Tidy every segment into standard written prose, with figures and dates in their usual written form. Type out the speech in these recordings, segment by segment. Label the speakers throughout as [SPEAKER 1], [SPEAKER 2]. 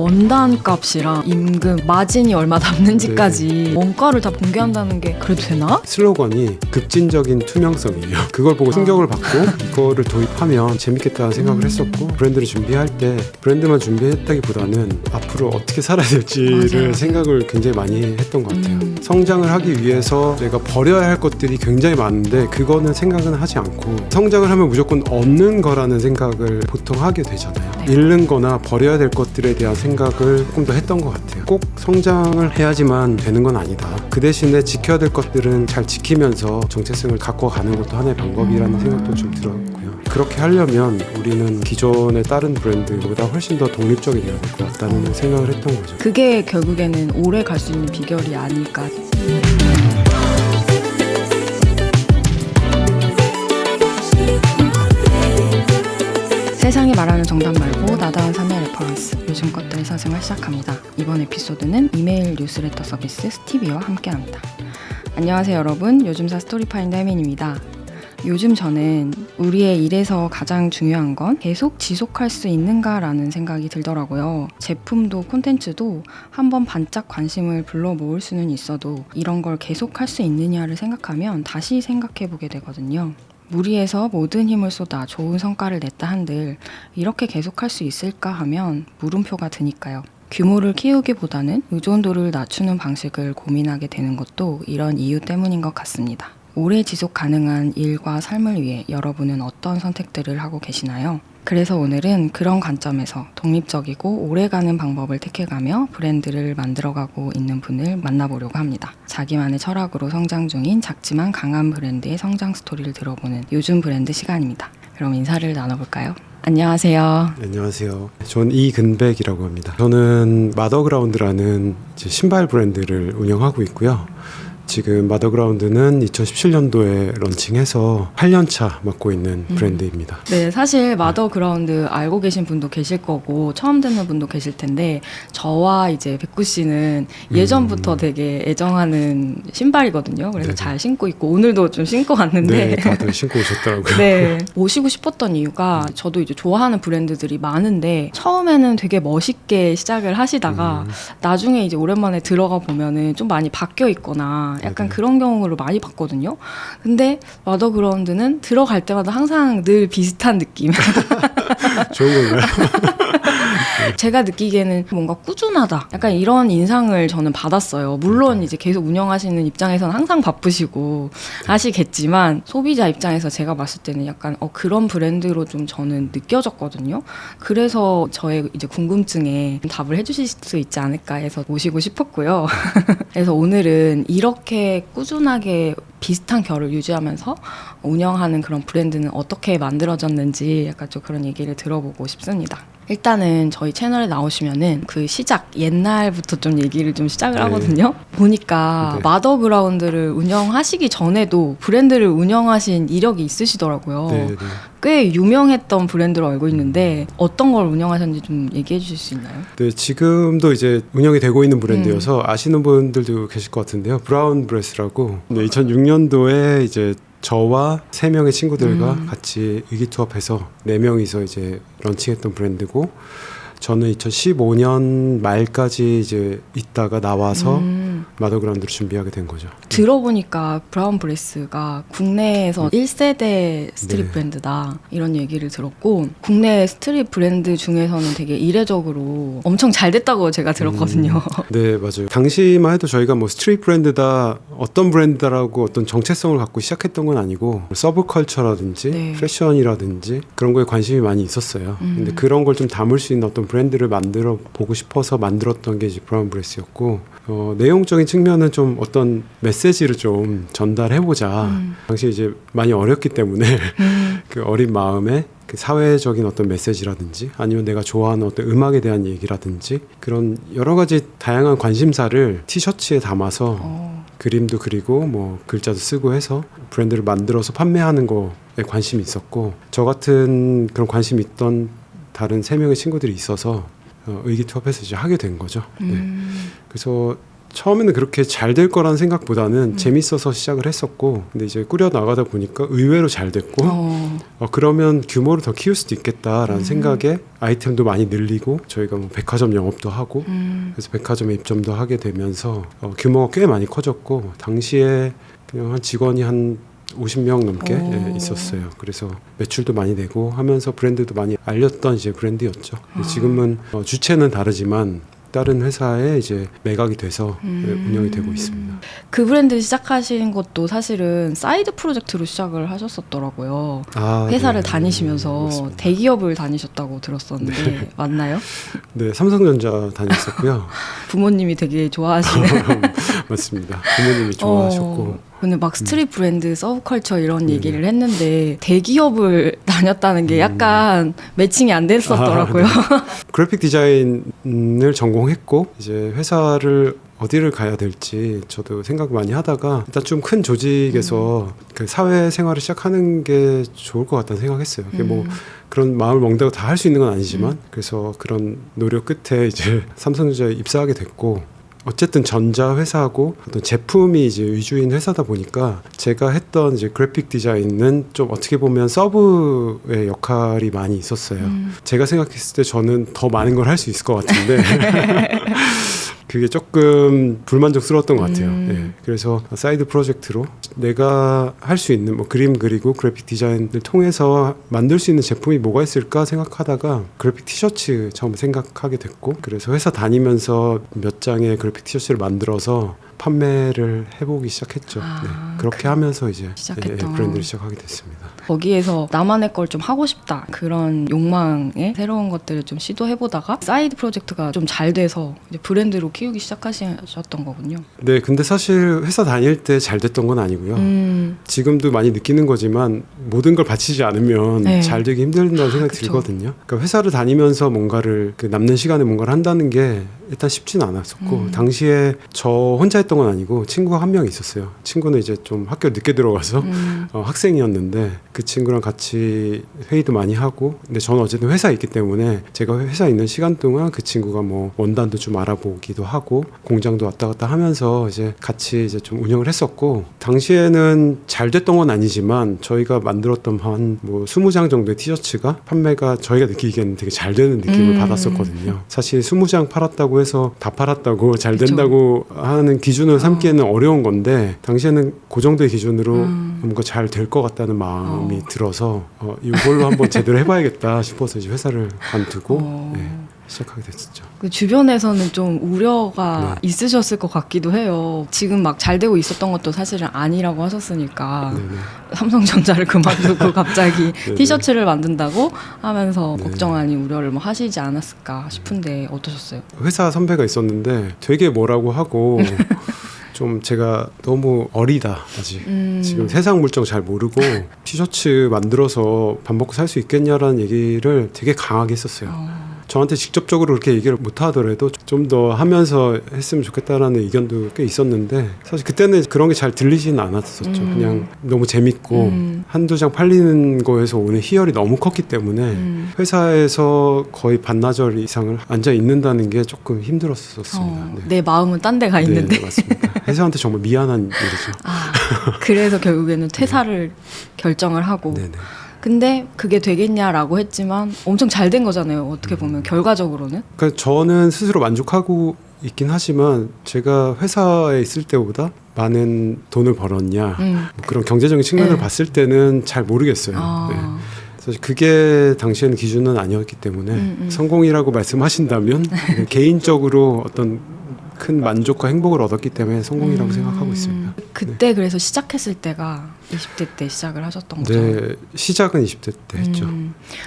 [SPEAKER 1] 원단 값이랑 임금, 마진이 얼마 남는지까지 원가를 다 공개한다는 게 그래도 되나?
[SPEAKER 2] 슬로건이 급진적인 투명성이에요. 그걸 보고 충격을 받고 이거를 도입하면 재밌겠다는 생각을 했었고, 브랜드를 준비할 때 브랜드만 준비했다기보다는 앞으로 어떻게 살아야 될지를
[SPEAKER 1] 맞아요.
[SPEAKER 2] 생각을 굉장히 많이 했던 것 같아요. 성장을 하기 위해서 내가 버려야 할 것들이 굉장히 많은데 그거는 생각은 하지 않고, 성장을 하면 무조건 얻는 거라는 생각을 보통 하게 되잖아요.
[SPEAKER 1] 네.
[SPEAKER 2] 잃는 거나 버려야 될 것들에 대한 생각을 조금 더 했던 것 같아요. 꼭 성장을 해야지만 되는 건 아니다. 그 대신에 지켜야 될 것들은 잘 지키면서 정체성을 갖고 가는 것도 하나의 방법이라는 생각도 좀 들었고요. 그렇게 하려면 우리는 기존의 다른 브랜드보다 훨씬 더 독립적이 되어야 될 것 같다는 생각을 했던 거죠.
[SPEAKER 1] 그게 결국에는 오래 갈 수 있는 비결이 아닐까. 세상이 말하는 정답 말고 나다운 삶의 레퍼런스, 요즘 것들의 사생활 시작합니다. 이번 에피소드는 이메일 뉴스레터 서비스 스티비와 함께합니다. 안녕하세요 여러분, 요즘사 스토리파인더 혜민입니다. 요즘 저는 우리의 일에서 가장 중요한 건 계속 지속할 수 있는가라는 생각이 들더라고요. 제품도 콘텐츠도 한번 반짝 관심을 불러 모을 수는 있어도 이런 걸 계속 할 수 있느냐를 생각하면 다시 생각해보게 되거든요. 무리해서 모든 힘을 쏟아 좋은 성과를 냈다 한들 이렇게 계속할 수 있을까 하면 물음표가 드니까요. 규모를 키우기보다는 의존도를 낮추는 방식을 고민하게 되는 것도 이런 이유 때문인 것 같습니다. 오래 지속 가능한 일과 삶을 위해 여러분은 어떤 선택들을 하고 계시나요? 그래서 오늘은 그런 관점에서 독립적이고 오래가는 방법을 택해가며 브랜드를 만들어가고 있는 분을 만나보려고 합니다. 자기만의 철학으로 성장 중인 작지만 강한 브랜드의 성장 스토리를 들어보는 요즘 브랜드 시간입니다. 그럼 인사를 나눠볼까요? 안녕하세요.
[SPEAKER 2] 안녕하세요. 전 이근백이라고 합니다. 저는 마더그라운드라는 신발 브랜드를 운영하고 있고요. 지금 마더그라운드는 2017년도에 런칭해서 8년차 맡고 있는 브랜드입니다.
[SPEAKER 1] 네, 사실 마더그라운드 알고 계신 분도 계실 거고 처음 듣는 분도 계실 텐데, 저와 이제 백구 씨는 예전부터 되게 애정하는 신발이거든요. 그래서
[SPEAKER 2] 네네.
[SPEAKER 1] 잘 신고 있고 오늘도 좀 신고 왔는데
[SPEAKER 2] 네, 다들 신고 오셨더라고요.
[SPEAKER 1] 네, 모시고 싶었던 이유가 저도 이제 좋아하는 브랜드들이 많은데 처음에는 되게 멋있게 시작을 하시다가 나중에 이제 오랜만에 들어가 보면은 좀 많이 바뀌어 있거나 약간
[SPEAKER 2] 네네.
[SPEAKER 1] 그런 경우를 많이 봤거든요. 근데 마더그라운드는 들어갈 때마다 항상 늘 비슷한 느낌.
[SPEAKER 2] 좋은 건가요?
[SPEAKER 1] 제가 느끼기에는 뭔가 꾸준하다, 약간 이런 인상을 저는 받았어요. 물론 이제 계속 운영하시는 입장에서는 항상 바쁘시고 하시겠지만 소비자 입장에서 제가 봤을 때는 약간 그런 브랜드로 좀 저는 느껴졌거든요. 그래서 저의 이제 궁금증에 답을 해주실 수 있지 않을까 해서 모시고 싶었고요. 그래서 오늘은 이렇게 꾸준하게 비슷한 결을 유지하면서 운영하는 그런 브랜드는 어떻게 만들어졌는지 약간 좀 그런 얘기를 들어보고 싶습니다. 일단은 저희 채널에 나오시면은 그 시작, 옛날부터 좀 얘기를 좀 시작을
[SPEAKER 2] 네.
[SPEAKER 1] 하거든요. 보니까
[SPEAKER 2] 네.
[SPEAKER 1] 마더그라운드를 운영하시기 전에도 브랜드를 운영하신 이력이 있으시더라고요.
[SPEAKER 2] 네, 네.
[SPEAKER 1] 꽤 유명했던 브랜드로 알고 있는데 어떤 걸 운영하셨는지 좀 얘기해 주실 수 있나요?
[SPEAKER 2] 네, 지금도 이제 운영이 되고 있는 브랜드여서 아시는 분들도 계실 것 같은데요. 브라운 브레스라고 2006년도에 이제 저와 3명의 친구들과 같이 의기투합해서 4명이서 이제 런칭했던 브랜드고, 저는 2015년 말까지 이제 있다가 나와서 마더그라운드를 준비하게 된 거죠.
[SPEAKER 1] 들어보니까 브라운 브레스가 국내에서 1세대 스트릿
[SPEAKER 2] 네.
[SPEAKER 1] 브랜드다 이런 얘기를 들었고, 국내 스트릿 브랜드 중에서는 되게 이례적으로 엄청 잘 됐다고 제가 들었거든요.
[SPEAKER 2] 네, 맞아요. 당시만 해도 저희가 뭐 스트릿 브랜드다, 어떤 브랜드다라고 어떤 정체성을 갖고 시작했던 건 아니고 서브컬처라든지
[SPEAKER 1] 네.
[SPEAKER 2] 패션이라든지 그런 거에 관심이 많이 있었어요. 근데 그런 걸 좀 담을 수 있는 어떤 브랜드를 만들어 보고 싶어서 만들었던 게 이제 브라운 브레스였고, 내용적인 측면은 좀 어떤 메시지를 좀 전달해보자. 당시 이제 많이 어렸기 때문에 그 어린 마음에 그 사회적인 어떤 메시지라든지 아니면 내가 좋아하는 어떤 음악에 대한 얘기라든지 그런 여러 가지 다양한 관심사를 티셔츠에 담아서 그림도 그리고 뭐 글자도 쓰고 해서 브랜드를 만들어서 판매하는 거에 관심이 있었고, 저 같은 그런 관심이 있던 다른 3명의 친구들이 있어서 의기투합해서 이제 하게 된 거죠. 네. 그래서 처음에는 그렇게 잘 될 거라는 생각보다는 재밌어서 시작을 했었고, 근데 이제 꾸려 나가다 보니까 의외로 잘 됐고, 그러면 규모를 더 키울 수도 있겠다라는 생각에 아이템도 많이 늘리고 저희가 뭐 백화점 영업도 하고 그래서 백화점에 입점도 하게 되면서 규모가 꽤 많이 커졌고 당시에 그냥 한 직원이 한 50명 넘게 있었어요. 그래서 매출도 많이 내고 하면서 브랜드도 많이 알렸던 이제 브랜드였죠. 지금은 주체는 다르지만 다른 회사에 이제 매각이 돼서 운영이 되고 있습니다.
[SPEAKER 1] 그 브랜드 시작하신 것도 사실은 사이드 프로젝트로 시작을 하셨었더라고요. 회사를 다니시면서
[SPEAKER 2] 맞습니다.
[SPEAKER 1] 대기업을 다니셨다고 들었었는데 맞나요?
[SPEAKER 2] 네, 삼성전자 다녔었고요.
[SPEAKER 1] 부모님이 되게 좋아하시는
[SPEAKER 2] 맞습니다. 부모님이 좋아하셨고.
[SPEAKER 1] 근데 막 스트릿 브랜드, 서브컬처 이런 얘기를 했는데 대기업을 다녔다는 게 약간 매칭이 안 됐었더라고요.
[SPEAKER 2] 네. 그래픽 디자인을 전공했고 이제 회사를 어디를 가야 될지 저도 생각 많이 하다가 일단 좀 큰 조직에서 그 사회 생활을 시작하는 게 좋을 것 같다는 생각했어요. 그게 뭐 그런 마음을 먹는다고 다 할 수 있는 건 아니지만 그래서 그런 노력 끝에 이제 삼성전자에 입사하게 됐고 어쨌든 전자 회사고 어떤 제품이 이제 위주인 회사다 보니까 제가 했던 이제 그래픽 디자인은 좀 어떻게 보면 서브의 역할이 많이 있었어요. 제가 생각했을 때 저는 더 많은 걸 할 수 있을 것 같은데 그게 조금 불만족스러웠던 것 같아요. 네. 그래서 사이드 프로젝트로 내가 할 수 있는 뭐 그림 그리고 그래픽 디자인을 통해서 만들 수 있는 제품이 뭐가 있을까 생각하다가 그래픽 티셔츠 처음 생각하게 됐고 그래서 회사 다니면서 몇 장의 그래픽 티셔츠를 만들어서 판매를 해보기 시작했죠. 네. 그렇게 하면서 이제 브랜드를 시작하게 됐습니다.
[SPEAKER 1] 거기에서 나만의 걸 좀 하고 싶다 그런 욕망에 새로운 것들을 좀 시도해보다가 사이드 프로젝트가 좀 잘 돼서 이제 브랜드로 키우기 시작하셨던 거군요.
[SPEAKER 2] 네, 근데 사실 회사 다닐 때 잘 됐던 건 아니고요. 지금도 많이 느끼는 거지만 모든 걸 바치지 않으면 잘 되기 힘들다는 생각이 들거든요. 그러니까 회사를 다니면서 뭔가를 남는 시간에 뭔가를 한다는 게 일단 쉽진 않았었고 당시에 저 혼자 했던 건 아니고 친구가 한 명 있었어요. 친구는 이제 좀 학교 늦게 들어가서 학생이었는데 그 친구랑 같이 회의도 많이 하고 근데 저는 어쨌든 회사에 있기 때문에 제가 회사에 있는 시간 동안 그 친구가 뭐 원단도 좀 알아보기도 하고 공장도 왔다 갔다 하면서 이제 같이 이제 좀 운영을 했었고 당시에는 잘 됐던 건 아니지만 저희가 만들었던 한 뭐 20장 정도의 티셔츠가 판매가 저희가 느끼기에는 되게 잘 되는 느낌을 받았었거든요. 사실 20장 팔았다고 해서 다 팔았다고 잘 된다고 하는 기준을 삼기에는 어려운 건데 당시에는 그 정도의 기준으로 뭔가 잘 될 것 같다는 마음이 들어서 이걸로 한번 제대로 해봐야겠다 싶어서 이제 회사를 관두고 시작하게 됐었죠.
[SPEAKER 1] 그 주변에서는 좀 우려가 있으셨을 것 같기도 해요. 지금 막 잘 되고 있었던 것도 사실은 아니라고 하셨으니까 삼성전자를 그만두고 갑자기 티셔츠를 만든다고 하면서 걱정 아닌 우려를 뭐 하시지 않았을까 싶은데 어떠셨어요?
[SPEAKER 2] 회사 선배가 있었는데 되게 뭐라고 하고 좀 제가 너무 어리다 아직 지금 세상 물정 잘 모르고 티셔츠 만들어서 밥 먹고 살 수 있겠냐라는 얘기를 되게 강하게 했었어요. 저한테 직접적으로 그렇게 얘기를 못 하더라도 좀 더 하면서 했으면 좋겠다라는 의견도 꽤 있었는데 사실 그때는 그런 게 잘 들리지는 않았었죠. 그냥 너무 재밌고 한두 장 팔리는 거에서 오는 희열이 너무 컸기 때문에 회사에서 거의 반나절 이상을 앉아 있는다는 게 조금 힘들었었습니다. 네.
[SPEAKER 1] 내 마음은 딴 데 가 있는데.
[SPEAKER 2] 네, 맞습니다. 회사한테 정말 미안한 일이죠.
[SPEAKER 1] 그래서 결국에는 퇴사를 결정을 하고
[SPEAKER 2] 네네.
[SPEAKER 1] 근데 그게 되겠냐라고 했지만 엄청 잘 된 거잖아요. 어떻게 보면 결과적으로는.
[SPEAKER 2] 그러니까 저는 스스로 만족하고 있긴 하지만 제가 회사에 있을 때보다 많은 돈을 벌었냐 뭐 그런 경제적인 측면을 봤을 때는 잘 모르겠어요. 네. 사실 그게 당시에는 기준은 아니었기 때문에 성공이라고 말씀하신다면 개인적으로 어떤 큰 만족과 행복을 얻었기 때문에 성공이라고 생각하고 있습니다.
[SPEAKER 1] 그때 그래서 시작했을 때가 20대 때 시작을 하셨던 거죠?
[SPEAKER 2] 네, 시작은 20대 때 했죠.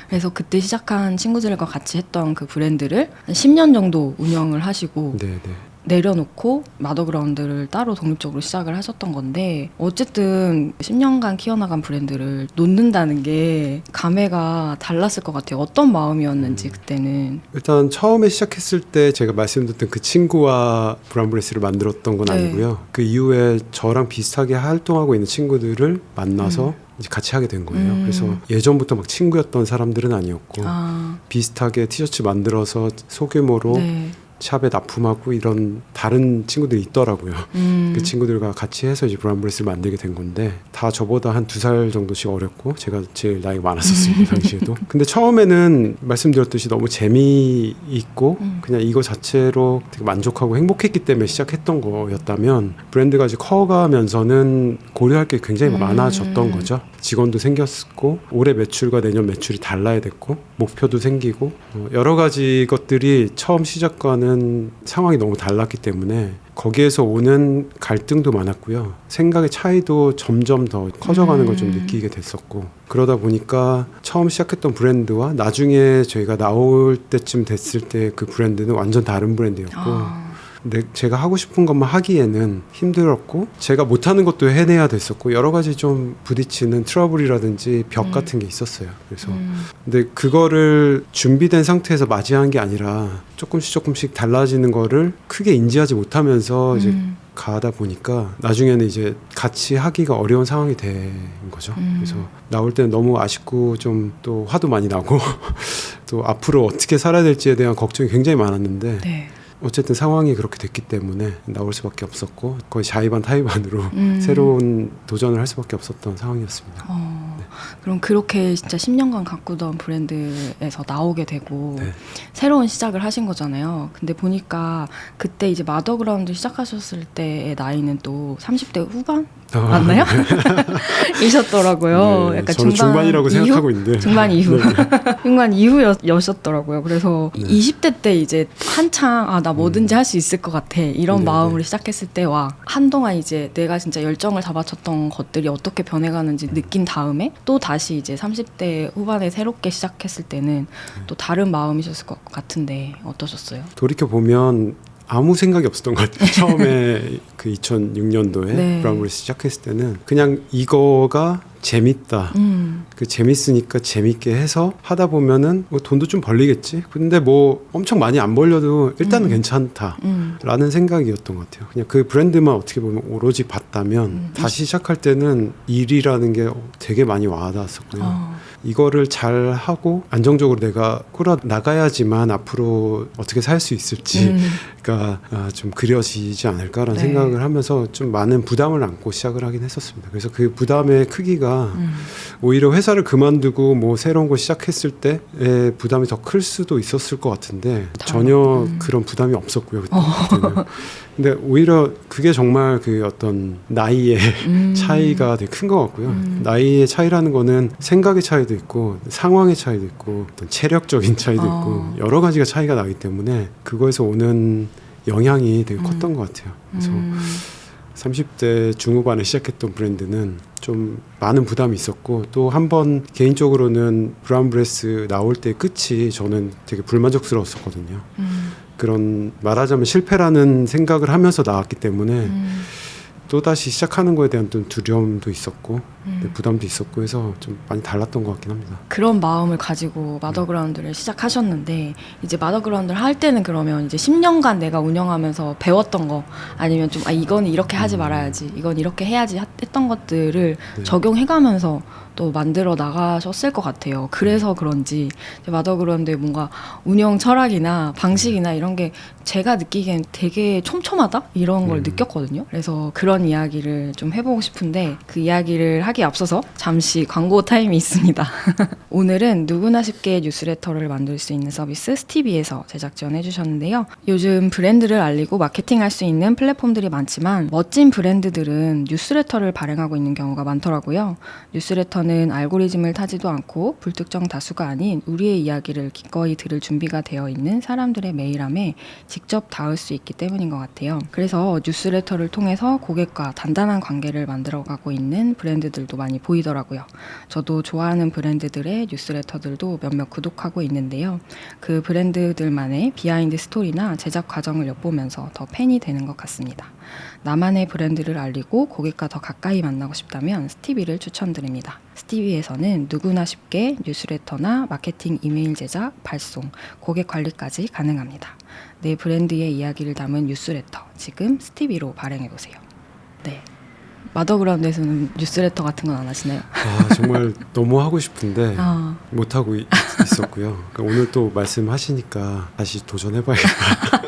[SPEAKER 1] 그래서 그때 시작한 친구들과 같이 했던 그 브랜드를 한 10년 정도 운영을 하시고
[SPEAKER 2] 네.
[SPEAKER 1] 내려놓고 마더그라운드를 따로 독립적으로 시작을 하셨던 건데 어쨌든 10년간 키워나간 브랜드를 놓는다는 게 감회가 달랐을 것 같아요. 어떤 마음이었는지 그때는.
[SPEAKER 2] 일단 처음에 시작했을 때 제가 말씀드렸던 그 친구와 브라운브레스를 만들었던 건 아니고요. 그 이후에 저랑 비슷하게 활동하고 있는 친구들을 만나서 이제 같이 하게 된 거예요. 그래서 예전부터 막 친구였던 사람들은 아니었고 비슷하게 티셔츠 만들어서 소규모로 샵에 납품하고 이런 다른 친구들이 있더라고요. 그 친구들과 같이 해서 이제 브라운브레스를 만들게 된 건데 다 저보다 한 2살 정도씩 어렸고 제가 제일 나이가 많았었습니다. 당시에도. 근데 처음에는 말씀드렸듯이 너무 재미있고 그냥 이거 자체로 되게 만족하고 행복했기 때문에 시작했던 거였다면 브랜드가 이제 커가면서는 고려할 게 굉장히 많아졌던 거죠. 직원도 생겼고 올해 매출과 내년 매출이 달라야 됐고 목표도 생기고 여러 가지 것들이 처음 시작과는 상황이 너무 달랐기 때문에 거기에서 오는 갈등도 많았고요. 생각의 차이도 점점 더 커져가는 걸 좀 느끼게 됐었고 그러다 보니까 처음 시작했던 브랜드와 나중에 저희가 나올 때쯤 됐을 때 그 브랜드는 완전 다른 브랜드였고 근데 제가 하고 싶은 것만 하기에는 힘들었고 제가 못하는 것도 해내야 됐었고 여러 가지 좀 부딪히는 트러블이라든지 벽 같은 게 있었어요. 그래서 근데 그거를 준비된 상태에서 맞이한 게 아니라 조금씩 달라지는 거를 크게 인지하지 못하면서 이제 가다 보니까 나중에는 이제 같이 하기가 어려운 상황이 된 거죠. 그래서 나올 때는 너무 아쉽고 좀 또 화도 많이 나고 또 앞으로 어떻게 살아야 될지에 대한 걱정이 굉장히 많았는데
[SPEAKER 1] 네.
[SPEAKER 2] 어쨌든 상황이 그렇게 됐기 때문에 나올 수밖에 없었고 거의 자의반 타의반으로 새로운 도전을 할 수밖에 없었던 상황이었습니다. 네.
[SPEAKER 1] 그럼 그렇게 진짜 10년간 가꾸던 브랜드에서 나오게 되고
[SPEAKER 2] 네. 새로운
[SPEAKER 1] 시작을 하신 거잖아요. 근데 보니까 그때 이제 마더그라운드 시작하셨을 때의 나이는 또 30대 후반? 맞나요? 이셨더라고요.
[SPEAKER 2] 네,
[SPEAKER 1] 약간
[SPEAKER 2] 저는 중반이라고 생각하고 있는데
[SPEAKER 1] 중반 이후.
[SPEAKER 2] 네.
[SPEAKER 1] 중반 이후였었더라고요. 그래서
[SPEAKER 2] 네.
[SPEAKER 1] 20대 때 이제 한창 나 뭐든지 할 수 있을 것 같아 이런
[SPEAKER 2] 네,
[SPEAKER 1] 마음으로
[SPEAKER 2] 네.
[SPEAKER 1] 시작했을 때와 한동안 이제 내가 진짜 열정을 다 바쳤던 것들이 어떻게 변해가는지 느낀 다음에 또 다시 이제 30대 후반에 새롭게 시작했을 때는 또 다른 마음이셨을 것 같은데 어떠셨어요?
[SPEAKER 2] 돌이켜 보면 아무 생각이 없었던 것 같아요. 처음에 그 2006년도에
[SPEAKER 1] 네.
[SPEAKER 2] 브라운브레스 시작했을 때는 그냥 이거가 재밌다. 그 재밌으니까 재밌게 해서 하다 보면은 뭐 돈도 좀 벌리겠지. 근데 뭐 엄청 많이 안 벌려도 일단은 괜찮다. 라는 생각이었던 것 같아요. 그냥 그 브랜드만 어떻게 보면 오로지 봤다면 다시 시작할 때는 일이라는 게 되게 많이 와닿았었고요. 이거를 잘 하고 안정적으로 내가 끌어 나가야지만 앞으로 어떻게 살 수 있을지가 좀 그려지지 않을까라는
[SPEAKER 1] 네.
[SPEAKER 2] 생각을 하면서 좀 많은 부담을 안고 시작을 하긴 했었습니다. 그래서 그 부담의 크기가 오히려 회사를 그만두고 뭐 새로운 걸 시작했을 때의 부담이 더 클 수도 있었을 것 같은데 전혀 그런 부담이 없었고요. 그때는. 근데 오히려 그게 정말 그 어떤 나이의 차이가 되게 큰 것 같고요. 나이의 차이라는 거는 생각의 차이도 있고 상황의 차이도 있고 어떤 체력적인 차이도 있고 여러 가지가 차이가 나기 때문에 그거에서 오는 영향이 되게 컸던 것 같아요. 그래서 30대 중후반에 시작했던 브랜드는 좀 많은 부담이 있었고 또 한 번 개인적으로는 브라운브레스 나올 때 끝이 저는 되게 불만족스러웠었거든요. 그런 말하자면 실패라는 생각을 하면서 나왔기 때문에 또다시 시작하는 거에 대한 좀 두려움도 있었고 부담도 있었고 해서 좀 많이 달랐던 것 같긴 합니다.
[SPEAKER 1] 그런 마음을 가지고 마더그라운드를 시작하셨는데 이제 마더그라운드를 할 때는 그러면 이제 10년간 내가 운영하면서 배웠던 거 아니면 좀 이거는 이렇게 하지 말아야지 이건 이렇게 해야지 했던 것들을 적용해가면서 또 만들어 나가셨을 것 같아요. 그래서 그런지 마더그라운드의 뭔가 운영 철학이나 방식이나 이런 게 제가 느끼기엔 되게 촘촘하다 이런 걸 느꼈거든요. 그래서 그런 이야기를 좀 해보고 싶은데 그 이야기를 하기에 앞서서 잠시 광고 타임이 있습니다. 오늘은 누구나 쉽게 뉴스레터를 만들 수 있는 서비스 스티비에서 제작 지원해 주셨는데요. 요즘 브랜드를 알리고 마케팅할 수 있는 플랫폼들이 많지만 멋진 브랜드들은 뉴스레터를 발행하고 있는 경우가 많더라고요. 뉴스레터는 알고리즘을 타지도 않고 불특정 다수가 아닌 우리의 이야기를 기꺼이 들을 준비가 되어 있는 사람들의 메일함에 직접 닿을 수 있기 때문인 것 같아요. 그래서 뉴스레터를 통해서 고객과 단단한 관계를 만들어가고 있는 브랜드들도 많이 보이더라고요. 저도 좋아하는 브랜드들의 뉴스레터들도 몇몇 구독하고 있는데요. 그 브랜드들만의 비하인드 스토리나 제작 과정을 엿보면서 더 팬이 되는 것 같습니다. 나만의 브랜드를 알리고 고객과 더 가까이 만나고 싶다면 스티비를 추천드립니다. 스티비에서는 누구나 쉽게 뉴스레터나 마케팅 이메일 제작, 발송, 고객 관리까지 가능합니다. 내 브랜드의 이야기를 담은 뉴스레터, 지금 스티비로 발행해보세요. 네. 마더그라운드에서는 뉴스레터 같은 건 안 하시나요?
[SPEAKER 2] 정말 너무 하고 싶은데
[SPEAKER 1] 아,
[SPEAKER 2] 못하고 있었고요. 그러니까 오늘 또 말씀하시니까 다시 도전해봐야겠다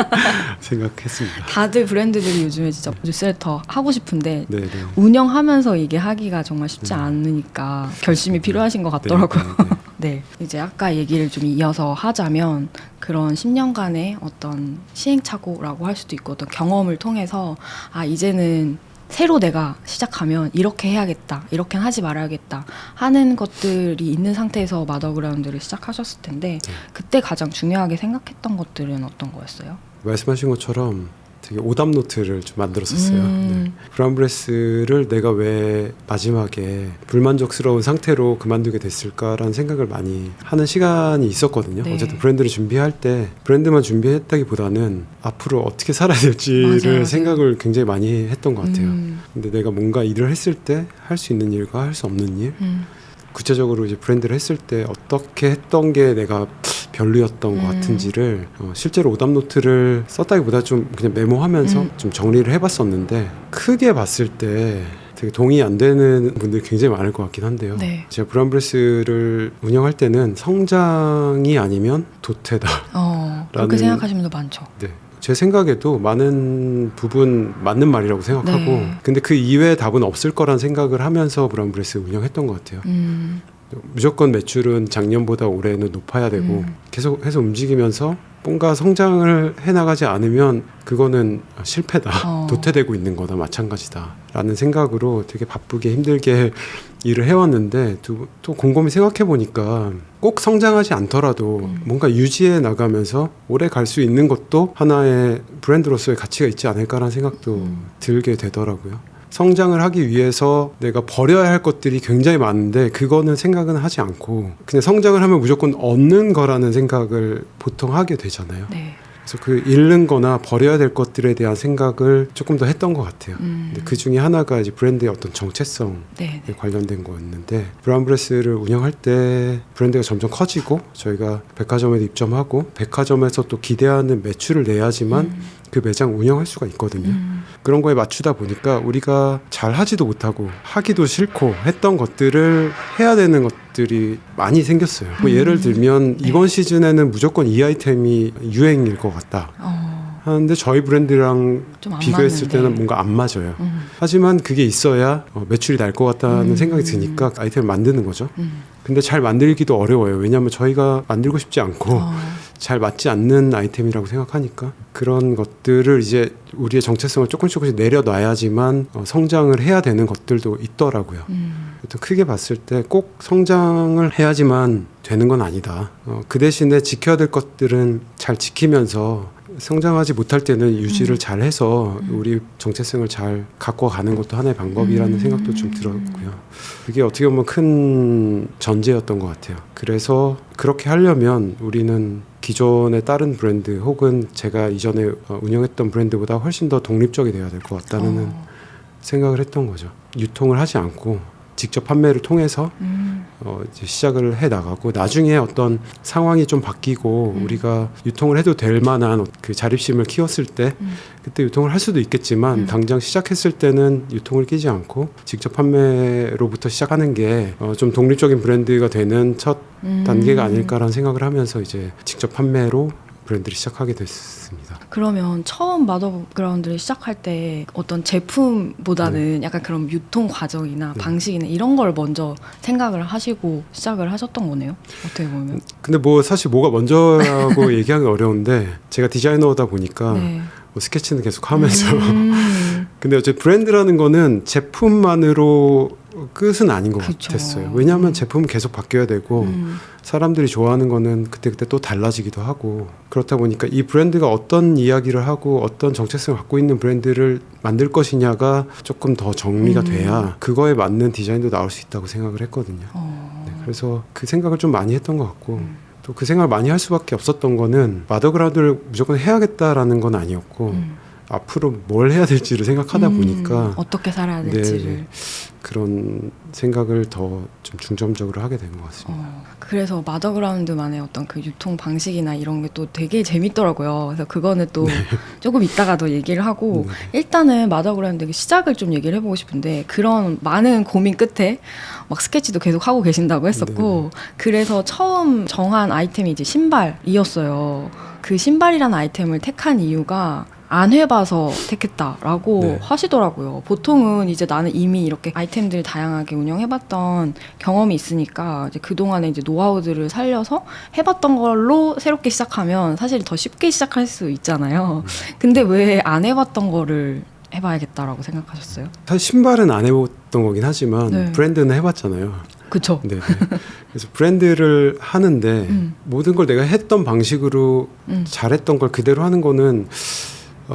[SPEAKER 2] 생각했습니다.
[SPEAKER 1] 다들 브랜드들이 요즘에 진짜 뉴스레터 하고 싶은데
[SPEAKER 2] 네네.
[SPEAKER 1] 운영하면서 이게 하기가 정말 쉽지 않으니까 결심이 필요하신 것 같더라고요. 네, 이제 아까 얘기를 좀 이어서 하자면 그런 10년간의 어떤 시행착오라고 할 수도 있고 어떤 경험을 통해서 이제는 새로 내가 시작하면 이렇게 해야겠다, 이렇게는 하지 말아야겠다 하는 것들이 있는 상태에서 마더그라운드를 시작하셨을 텐데 그때 가장 중요하게 생각했던 것들은 어떤 거였어요?
[SPEAKER 2] 말씀하신 것처럼 되게 오답 노트를 좀 만들었었어요. 네. 브라운브레스를 내가 왜 마지막에 불만족스러운 상태로 그만두게 됐을까라는 생각을 많이 하는 시간이 있었거든요.
[SPEAKER 1] 네.
[SPEAKER 2] 어쨌든 브랜드를 준비할 때 브랜드만 준비했다기보다는 앞으로 어떻게 살아야 될지를
[SPEAKER 1] 맞아요.
[SPEAKER 2] 생각을 굉장히 많이 했던 것 같아요. 근데 내가 뭔가 일을 했을 때 할 수 있는 일과 할 수 없는 일, 구체적으로 이제 브랜드를 했을 때 어떻게 했던 게 내가 별로였던 것 같은지를 실제로 오답 노트를 썼다기보다 좀 그냥 메모하면서 좀 정리를 해봤었는데 크게 봤을 때 되게 동의 안 되는 분들이 굉장히 많을 것 같긴 한데요.
[SPEAKER 1] 네.
[SPEAKER 2] 제가 브라운브레스를 운영할 때는 성장이 아니면 도태다.
[SPEAKER 1] 그렇게 생각하시는 분도 많죠.
[SPEAKER 2] 네. 제 생각에도 많은 부분 맞는 말이라고 생각하고
[SPEAKER 1] 네.
[SPEAKER 2] 근데 그 이외의 답은 없을 거란 생각을 하면서 브라운브레스 운영했던 것 같아요. 무조건 매출은 작년보다 올해는 높아야 되고 계속 해서 움직이면서 뭔가 성장을 해나가지 않으면 그거는 실패다. 도태되고 있는 거다. 마찬가지다. 라는 생각으로 되게 바쁘게 힘들게 일을 해왔는데 또 곰곰이 생각해보니까 꼭 성장하지 않더라도 뭔가 유지해 나가면서 오래 갈 수 있는 것도 하나의 브랜드로서의 가치가 있지 않을까라는 생각도 들게 되더라고요. 성장을 하기 위해서 내가 버려야 할 것들이 굉장히 많은데 그거는 생각은 하지 않고 그냥 성장을 하면 무조건 얻는 거라는 생각을 보통 하게 되잖아요.
[SPEAKER 1] 네.
[SPEAKER 2] 그래서 그 잃는 거나 버려야 될 것들에 대한 생각을 조금 더 했던 것 같아요. 근데 그 중에 하나가 이제 브랜드의 어떤 정체성에
[SPEAKER 1] 네.
[SPEAKER 2] 관련된 거였는데 브라운브레스를 운영할 때 브랜드가 점점 커지고 저희가 백화점에도 입점하고 백화점에서 또 기대하는 매출을 내야지만 그 매장 운영할 수가 있거든요. 그런 거에 맞추다 보니까 우리가 잘 하지도 못하고 하기도 싫고 했던 것들을 해야 되는 것들이 많이 생겼어요. 뭐 예를 들면 이번 시즌에는 무조건 이 아이템이 유행일 것 같다 하는데 저희 브랜드랑
[SPEAKER 1] 좀 안
[SPEAKER 2] 비교했을
[SPEAKER 1] 맞는데.
[SPEAKER 2] 때는 뭔가 안 맞아요. 하지만 그게 있어야 매출이 날 것 같다는 생각이 드니까 아이템을 만드는 거죠. 근데 잘 만들기도 어려워요. 왜냐하면 저희가 만들고 싶지 않고 잘 맞지 않는 아이템이라고 생각하니까 그런 것들을 이제 우리의 정체성을 조금씩 내려놔야지만 성장을 해야 되는 것들도 있더라고요. 또 크게 봤을 때 꼭 성장을 해야지만 되는 건 아니다. 그 대신에 지켜야 될 것들은 잘 지키면서 성장하지 못할 때는 유지를 잘 해서 우리 정체성을 잘 갖고 가는 것도 하나의 방법이라는 생각도 좀 들었고요. 그게 어떻게 보면 큰 전제였던 것 같아요. 그래서 그렇게 하려면 우리는 기존의 다른 브랜드 혹은 제가 이전에 운영했던 브랜드보다 훨씬 더 독립적이 돼야 될 것 같다는 생각을 했던 거죠. 유통을 하지 않고 직접 판매를 통해서 이제 시작을 해 나가고 나중에 어떤 상황이 좀 바뀌고 우리가 유통을 해도 될 만한 그 자립심을 키웠을 때 그때 유통을 할 수도 있겠지만 당장 시작했을 때는 유통을 끼지 않고 직접 판매로부터 시작하는 게 좀 독립적인 브랜드가 되는 첫 단계가 아닐까라는 생각을 하면서 이제 직접 판매로 브랜드를 시작하게 됐습니다.
[SPEAKER 1] 그러면 처음 마더그라운드를 시작할 때 어떤 제품보다는 약간 그런 유통 과정이나 방식이나 이런 걸 먼저 생각을 하시고 시작을 하셨던 거네요. 어떻게 보면.
[SPEAKER 2] 근데 뭐 사실 뭐가 먼저라고 얘기하기 어려운데 제가 디자이너다 보니까
[SPEAKER 1] 네.
[SPEAKER 2] 뭐 스케치는 계속 하면서 근데 어째 브랜드라는 거는 제품만으로 끝은 아닌 것
[SPEAKER 1] 그쵸.
[SPEAKER 2] 같았어요. 왜냐하면 제품은 계속 바뀌어야 되고 사람들이 좋아하는 거는 그때그때 또 달라지기도 하고 그렇다 보니까 이 브랜드가 어떤 이야기를 하고 어떤 정체성을 갖고 있는 브랜드를 만들 것이냐가 조금 더 정리가 돼야 그거에 맞는 디자인도 나올 수 있다고 생각을 했거든요. 네, 그래서 그 생각을 좀 많이 했던 것 같고 또 그 생각을 많이 할 수밖에 없었던 거는 마더그라운드를 무조건 해야겠다라는 건 아니었고 앞으로 뭘 해야 될지를 생각하다 보니까
[SPEAKER 1] 어떻게 살아야 될지를
[SPEAKER 2] 네, 그런 생각을 더 좀 중점적으로 하게 된 것 같습니다.
[SPEAKER 1] 그래서 마더그라운드만의 어떤 그 유통 방식이나 이런 게 또 되게 재밌더라고요. 그래서 그거는 또 조금 이따가 더 얘기를 하고 일단은 마더그라운드 시작을 좀 얘기를 해보고 싶은데 그런 많은 고민 끝에 막 스케치도 계속 하고 계신다고 했었고 그래서 처음 정한 아이템이 이제 신발이었어요. 그 신발이라는 아이템을 택한 이유가 안 해봐서 택했다라고 하시더라고요. 보통은 이제 나는 이미 이렇게 아이템들 다양하게 운영해봤던 경험이 있으니까 이제 그동안에 이제 노하우들을 살려서 해봤던 걸로 새롭게 시작하면 사실 더 쉽게 시작할 수 있잖아요. 근데 왜 안 해봤던 거를 해봐야겠다라고 생각하셨어요?
[SPEAKER 2] 사실 신발은 안 해봤던 거긴 하지만 브랜드는 해봤잖아요.
[SPEAKER 1] 그쵸.
[SPEAKER 2] 네. 그래서 브랜드를 하는데 모든 걸 내가 했던 방식으로 잘했던 걸 그대로 하는 거는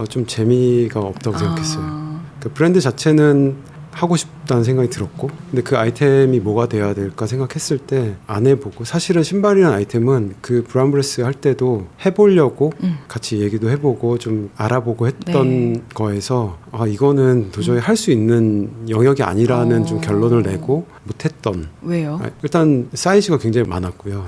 [SPEAKER 2] 좀 재미가 없다고 생각했어요. 그러니까 브랜드 자체는 하고 싶다는 생각이 들었고 근데 그 아이템이 뭐가 돼야 될까 생각했을 때 안 해보고 사실은 신발이라는 아이템은 그 브라운브레스 할 때도 해보려고 같이 얘기도 해보고 좀 알아보고 했던 거에서 이거는 도저히 할 수 있는 영역이 아니라는 좀 결론을 내고 못했던.
[SPEAKER 1] 왜요?
[SPEAKER 2] 일단 사이즈가 굉장히 많았고요.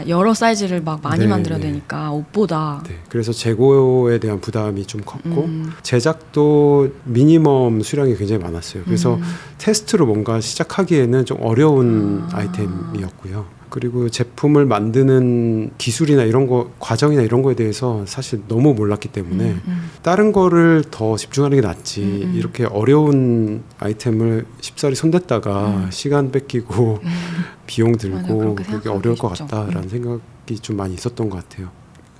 [SPEAKER 1] 여러 사이즈를 막 많이 만들어야 되니까 옷보다.
[SPEAKER 2] 그래서 재고에 대한 부담이 좀 컸고 제작도 미니멈 수량이 굉장히 많았어요. 그래서 테스트로 뭔가 시작하기에는 좀 어려운 아이템이었고요. 그리고 제품을 만드는 기술이나 이런 거, 과정이나 이런 거에 대해서 사실 너무 몰랐기 때문에 다른 거를 더 집중하는 게 낫지 이렇게 어려운 아이템을 쉽사리 손댔다가 시간 뺏기고 비용 들고 그게 어려울 것 같다라는 생각이 좀 많이 있었던 것 같아요.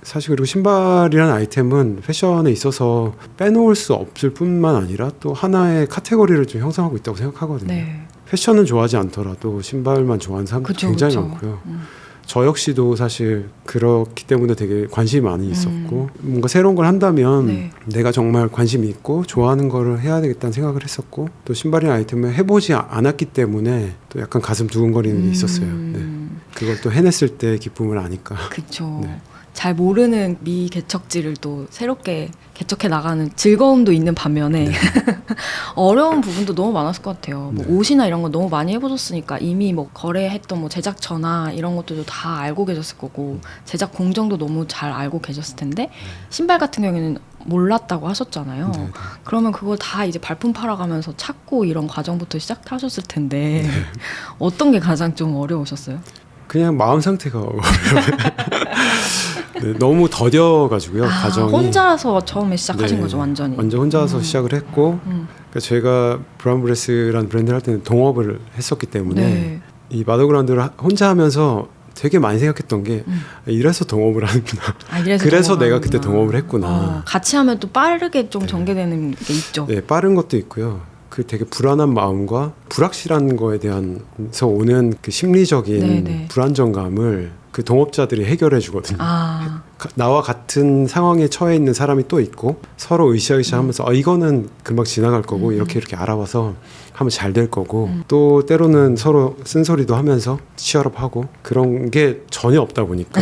[SPEAKER 2] 사실 그리고 신발이라는 아이템은 패션에 있어서 빼놓을 수 없을 뿐만 아니라 또 하나의 카테고리를 좀 형성하고 있다고 생각하거든요. 패션은 좋아하지 않더라도 신발만 좋아하는 사람들이 굉장히 많고요. 저 역시도 사실 그렇기 때문에 되게 관심이 많이 있었고 뭔가 새로운 걸 한다면 내가 정말 관심이 있고 좋아하는 거를 해야 되겠다는 생각을 했었고 또 신발이나 아이템을 해보지 않았기 때문에 또 약간 가슴 두근거리는 게 있었어요. 그걸 또 해냈을 때 기쁨을 아니까.
[SPEAKER 1] 그렇죠. 잘 모르는 미개척지를 또 새롭게 개척해 나가는 즐거움도 있는 반면에 어려운 부분도 너무 많았을 것 같아요. 뭐 옷이나 이런 거 너무 많이 해보셨으니까 이미 뭐 거래했던 뭐 제작처나 이런 것들도 다 알고 계셨을 거고 제작 공정도 너무 잘 알고 계셨을 텐데 신발 같은 경우에는 몰랐다고 하셨잖아요. 그러면 그걸 다 이제 발품 팔아가면서 찾고 이런 과정부터 시작하셨을 텐데 어떤 게 가장 좀 어려우셨어요?
[SPEAKER 2] 그냥 마음 상태가 너무 더뎌가지고요. 과정이
[SPEAKER 1] 혼자서 처음에 시작하신 거죠, 완전히.
[SPEAKER 2] 완전 혼자서 시작을 했고, 그러니까 제가 브라운브레스라는 브랜드를 할 때는 동업을 했었기 때문에 이 마더그라운드를 혼자 하면서 되게 많이 생각했던 게 이래서 동업을 하는구나. 그래서 내가 그때 동업을 했구나.
[SPEAKER 1] 같이 하면 또 빠르게 좀 전개되는 게 있죠.
[SPEAKER 2] 네, 빠른 것도 있고요. 그 되게 불안한 마음과 불확실한 거에 대한서 오는 그 심리적인 불안정감을 그 동업자들이 해결해 주거든요. 나와 같은 상황에 처해 있는 사람이 또 있고 서로 으쌰으쌰 하면서 이거는 금방 지나갈 거고 이렇게 알아봐서 하면 잘 될 거고 또 때로는 서로 쓴소리도 하면서 치열업하고 그런 게 전혀 없다 보니까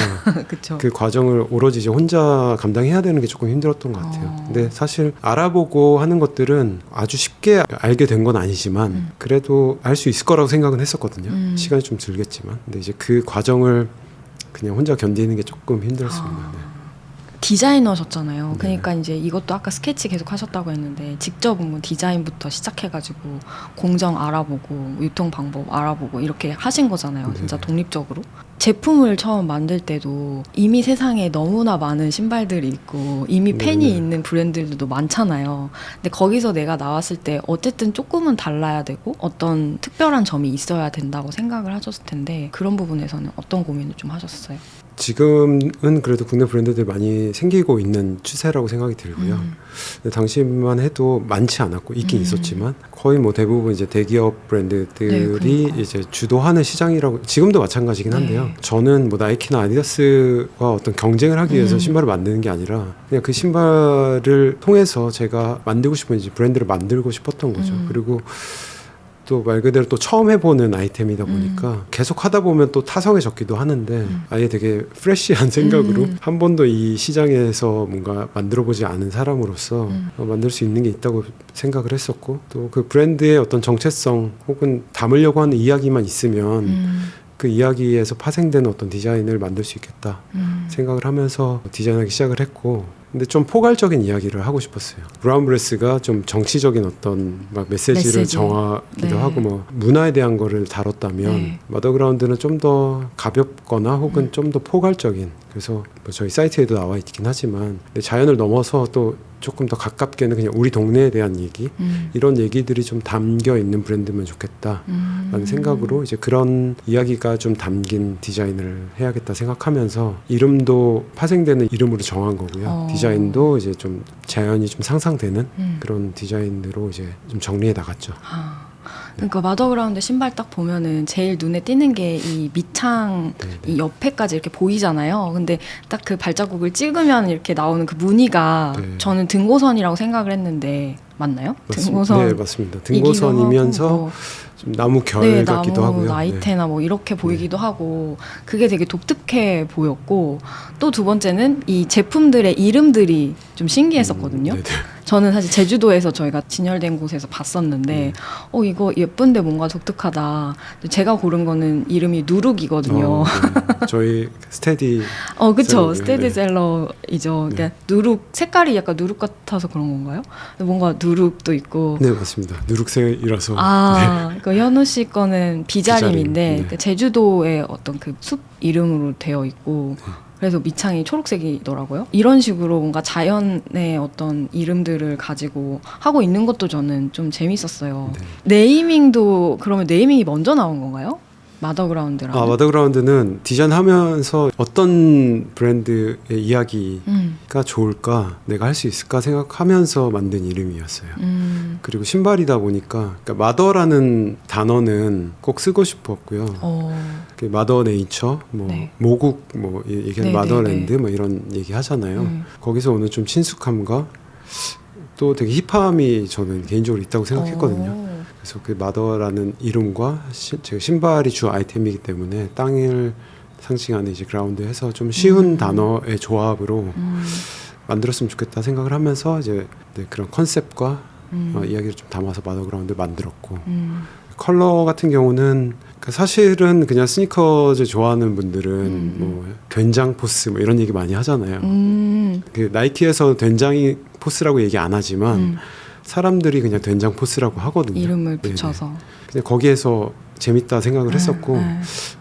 [SPEAKER 2] 그 과정을 오로지 이제 혼자 감당해야 되는 게 조금 힘들었던 것 같아요. 근데 사실 알아보고 하는 것들은 아주 쉽게 알게 된 건 아니지만 그래도 알 수 있을 거라고 생각은 했었거든요. 시간이 좀 들겠지만 근데 이제 그 과정을 그냥 혼자 견디는 게 조금 힘들었습니다.
[SPEAKER 1] 디자이너셨잖아요. 그러니까 이제 이것도 아까 스케치 계속 하셨다고 했는데 직접 뭐 디자인부터 시작해가지고 공정 알아보고 유통 방법 알아보고 이렇게 하신 거잖아요. 진짜 독립적으로. 제품을 처음 만들 때도 이미 세상에 너무나 많은 신발들이 있고 이미 팬이 있는 브랜드들도 많잖아요. 근데 거기서 내가 나왔을 때 어쨌든 조금은 달라야 되고 어떤 특별한 점이 있어야 된다고 생각을 하셨을 텐데 그런 부분에서는 어떤 고민을 좀 하셨어요?
[SPEAKER 2] 지금은 그래도 국내 브랜드들 많이 생기고 있는 추세라고 생각이 들고요. 근데 당시만 해도 많지 않았고 있긴 있었지만 거의 뭐 대부분 이제 대기업 브랜드들이 이제 주도하는 시장이라고 지금도 마찬가지긴 한데요. 저는 뭐 나이키나 아디다스와 어떤 경쟁을 하기 위해서 신발을 만드는 게 아니라 그냥 그 신발을 통해서 제가 만들고 싶은 이제 브랜드를 만들고 싶었던 거죠. 그리고 또 말 그대로 또 처음 해보는 아이템이다 보니까 계속 하다 보면 또 타성해졌기도 하는데 아예 되게 프레시한 생각으로 한 번도 이 시장에서 뭔가 만들어보지 않은 사람으로서 만들 수 있는 게 있다고 생각을 했었고 또 그 브랜드의 어떤 정체성 혹은 담으려고 하는 이야기만 있으면 그 이야기에서 파생되는 어떤 디자인을 만들 수 있겠다 생각을 하면서 디자인하기 시작을 했고 근데 좀 포괄적인 이야기를 하고 싶었어요. 브라운 브레스가 좀 정치적인 어떤 막 메시지를 정하기도
[SPEAKER 1] 네.
[SPEAKER 2] 하고 뭐 문화에 대한 거를 다뤘다면
[SPEAKER 1] 네.
[SPEAKER 2] 마더그라운드는 좀 더 가볍거나 혹은 좀 더 포괄적인 그래서 뭐 저희 사이트에도 나와 있긴 하지만 근데 자연을 넘어서 또 조금 더 가깝게는 그냥 우리 동네에 대한 얘기 이런 얘기들이 좀 담겨 있는 브랜드면 좋겠다라는 생각으로 이제 그런 이야기가 좀 담긴 디자인을 해야겠다 생각하면서 이름도 파생되는 이름으로 정한 거고요. 디자인도 이제 좀 자연이 좀 상상되는 그런 디자인으로 이제 좀 정리해 나갔죠.
[SPEAKER 1] 그러니까 마더그라운드 신발 딱 보면은 제일 눈에 띄는 게 이 밑창 이 옆에까지 이렇게 보이잖아요. 근데 딱 그 발자국을 찍으면 이렇게 나오는 그 무늬가 저는 등고선이라고 생각을 했는데 맞나요? 등고선.
[SPEAKER 2] 네, 맞습니다. 등고선이면서 좀 나무 결 같기도
[SPEAKER 1] 나무
[SPEAKER 2] 하고요.
[SPEAKER 1] 나이테나 뭐 이렇게 보이기도 하고 그게 되게 독특해 보였고 또 두 번째는 이 제품들의 이름들이 좀 신기했었거든요. 저는 사실 제주도에서 저희가 진열된 곳에서 봤었는데 이거 예쁜데 뭔가 독특하다. 제가 고른 거는 이름이 누룩이거든요.
[SPEAKER 2] 저희 스테디
[SPEAKER 1] 그쵸. 스테디셀러이죠. 그러니까 누룩 색깔이 약간 누룩 같아서 그런 건가요? 뭔가 누룩도 있고.
[SPEAKER 2] 네, 맞습니다. 누룩색이라서.
[SPEAKER 1] 그러니까 현우 씨 거는 비자림인데
[SPEAKER 2] 비자림, 네.
[SPEAKER 1] 제주도의 어떤 그 숲 이름으로 되어 있고 그래서 밑창이 초록색이더라고요. 이런 식으로 뭔가 자연의 어떤 이름들을 가지고 하고 있는 것도 저는 좀 재밌었어요. 네이밍도 그러면 네이밍이 먼저 나온 건가요? 마더그라운드라는.
[SPEAKER 2] 마더그라운드는 디자인하면서 어떤 브랜드의 이야기가 좋을까, 내가 할 수 있을까 생각하면서 만든 이름이었어요. 그리고 신발이다 보니까 그러니까 마더라는 단어는 꼭 쓰고 싶었고요. 마더 네이처, 뭐 모국, 뭐 얘기하는 마더랜드, 뭐 이런 얘기 하잖아요. 거기서 오는 좀 친숙함과 또 되게 힙함이 저는 개인적으로 있다고 생각했거든요. 그래서 그 마더라는 이름과 제가 신발이 주 아이템이기 때문에 땅을 상징하는 이제 그라운드 해서 좀 쉬운 단어의 조합으로 만들었으면 좋겠다 생각을 하면서 이제 그런 컨셉과 이야기를 좀 담아서 마더그라운드를 만들었고 컬러 같은 경우는 사실은 그냥 스니커즈 좋아하는 분들은 뭐 된장 포스 뭐 이런 얘기 많이 하잖아요. 그 나이키에서 된장이 포스라고 얘기 안 하지만 사람들이 그냥 된장 포스라고 하거든요.
[SPEAKER 1] 이름을 붙여서.
[SPEAKER 2] 그냥 거기에서 재밌다 생각을 했었고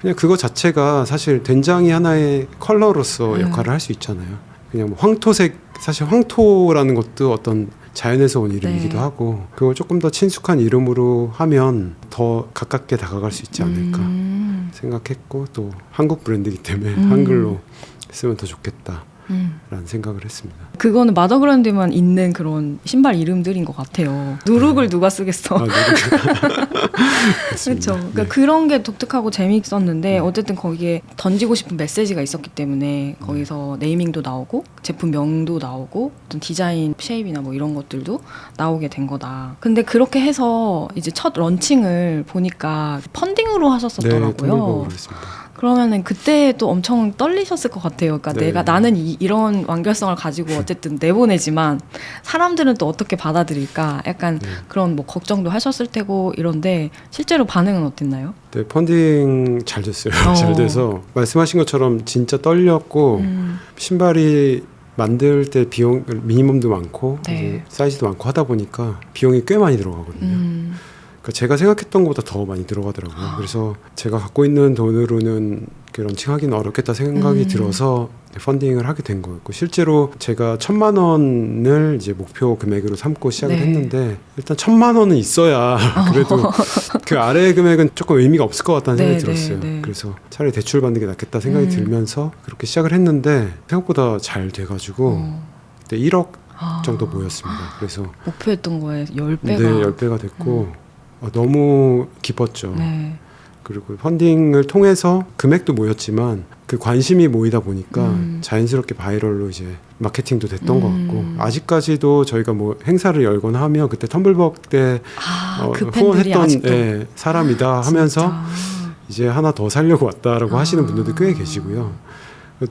[SPEAKER 2] 그냥 그거 자체가 사실 된장이 하나의 컬러로서 역할을 할 수 있잖아요. 그냥 뭐 황토색, 사실 황토라는 것도 어떤 자연에서 온 이름이기도 하고 그걸 조금 더 친숙한 이름으로 하면 더 가깝게 다가갈 수 있지 않을까 생각했고 또 한국 브랜드이기 때문에 한글로 쓰면 더 좋겠다 라는 생각을 했습니다.
[SPEAKER 1] 그거는 마더그라운드에만 있는 그런 신발 이름들인 것 같아요. 누룩을 누가 쓰겠어. 그렇죠. 그러니까 그런 게 독특하고 재미있었는데 어쨌든 거기에 던지고 싶은 메시지가 있었기 때문에 거기서 네이밍도 나오고 제품명도 나오고 어떤 디자인 쉐입이나 뭐 이런 것들도 나오게 된 거다. 근데 그렇게 해서 이제 첫 런칭을 보니까 펀딩으로 하셨었더라고요. 그러면은 그때 또 엄청 떨리셨을 것 같아요. 그러니까 나는 이런 완결성을 가지고 어쨌든 내보내지만 사람들은 또 어떻게 받아들일까? 약간 그런 뭐 걱정도 하셨을 테고 이런데 실제로 반응은 어땠나요?
[SPEAKER 2] 네, 펀딩 잘 됐어요. 잘 돼서 말씀하신 것처럼 진짜 떨렸고 신발이 만들 때 비용 미니멈도 많고 이제 사이즈도 많고 하다 보니까 비용이 꽤 많이 들어가거든요. 제가 생각했던 것보다 더 많이 들어가더라고요. 그래서 제가 갖고 있는 돈으로는 런칭하기는 어렵겠다 생각이 들어서 펀딩을 하게 된 거였고 실제로 제가 1,000만 원을 이제 목표 금액으로 삼고 시작을 했는데 일단 1,000만 원은 있어야 그래도 그 아래 금액은 조금 의미가 없을 것 같다는 생각이 들었어요. 그래서 차라리 대출 받는 게 낫겠다 생각이 들면서 그렇게 시작을 했는데 생각보다 잘 돼가지고 그때 1억 정도 모였습니다. 그래서
[SPEAKER 1] 목표했던 거에 10배가.
[SPEAKER 2] 네, 10배가 됐고 너무 기뻤죠. 그리고 펀딩을 통해서 금액도 모였지만 그 관심이 모이다 보니까 자연스럽게 바이럴로 이제 마케팅도 됐던 것 같고 아직까지도 저희가 뭐 행사를 열거나 하면 그때 텀블벅 때
[SPEAKER 1] 그 팬들이
[SPEAKER 2] 후원했던
[SPEAKER 1] 아직도
[SPEAKER 2] 사람이다 하면서 이제 하나 더 살려고 왔다라고 하시는 분들도 꽤 계시고요.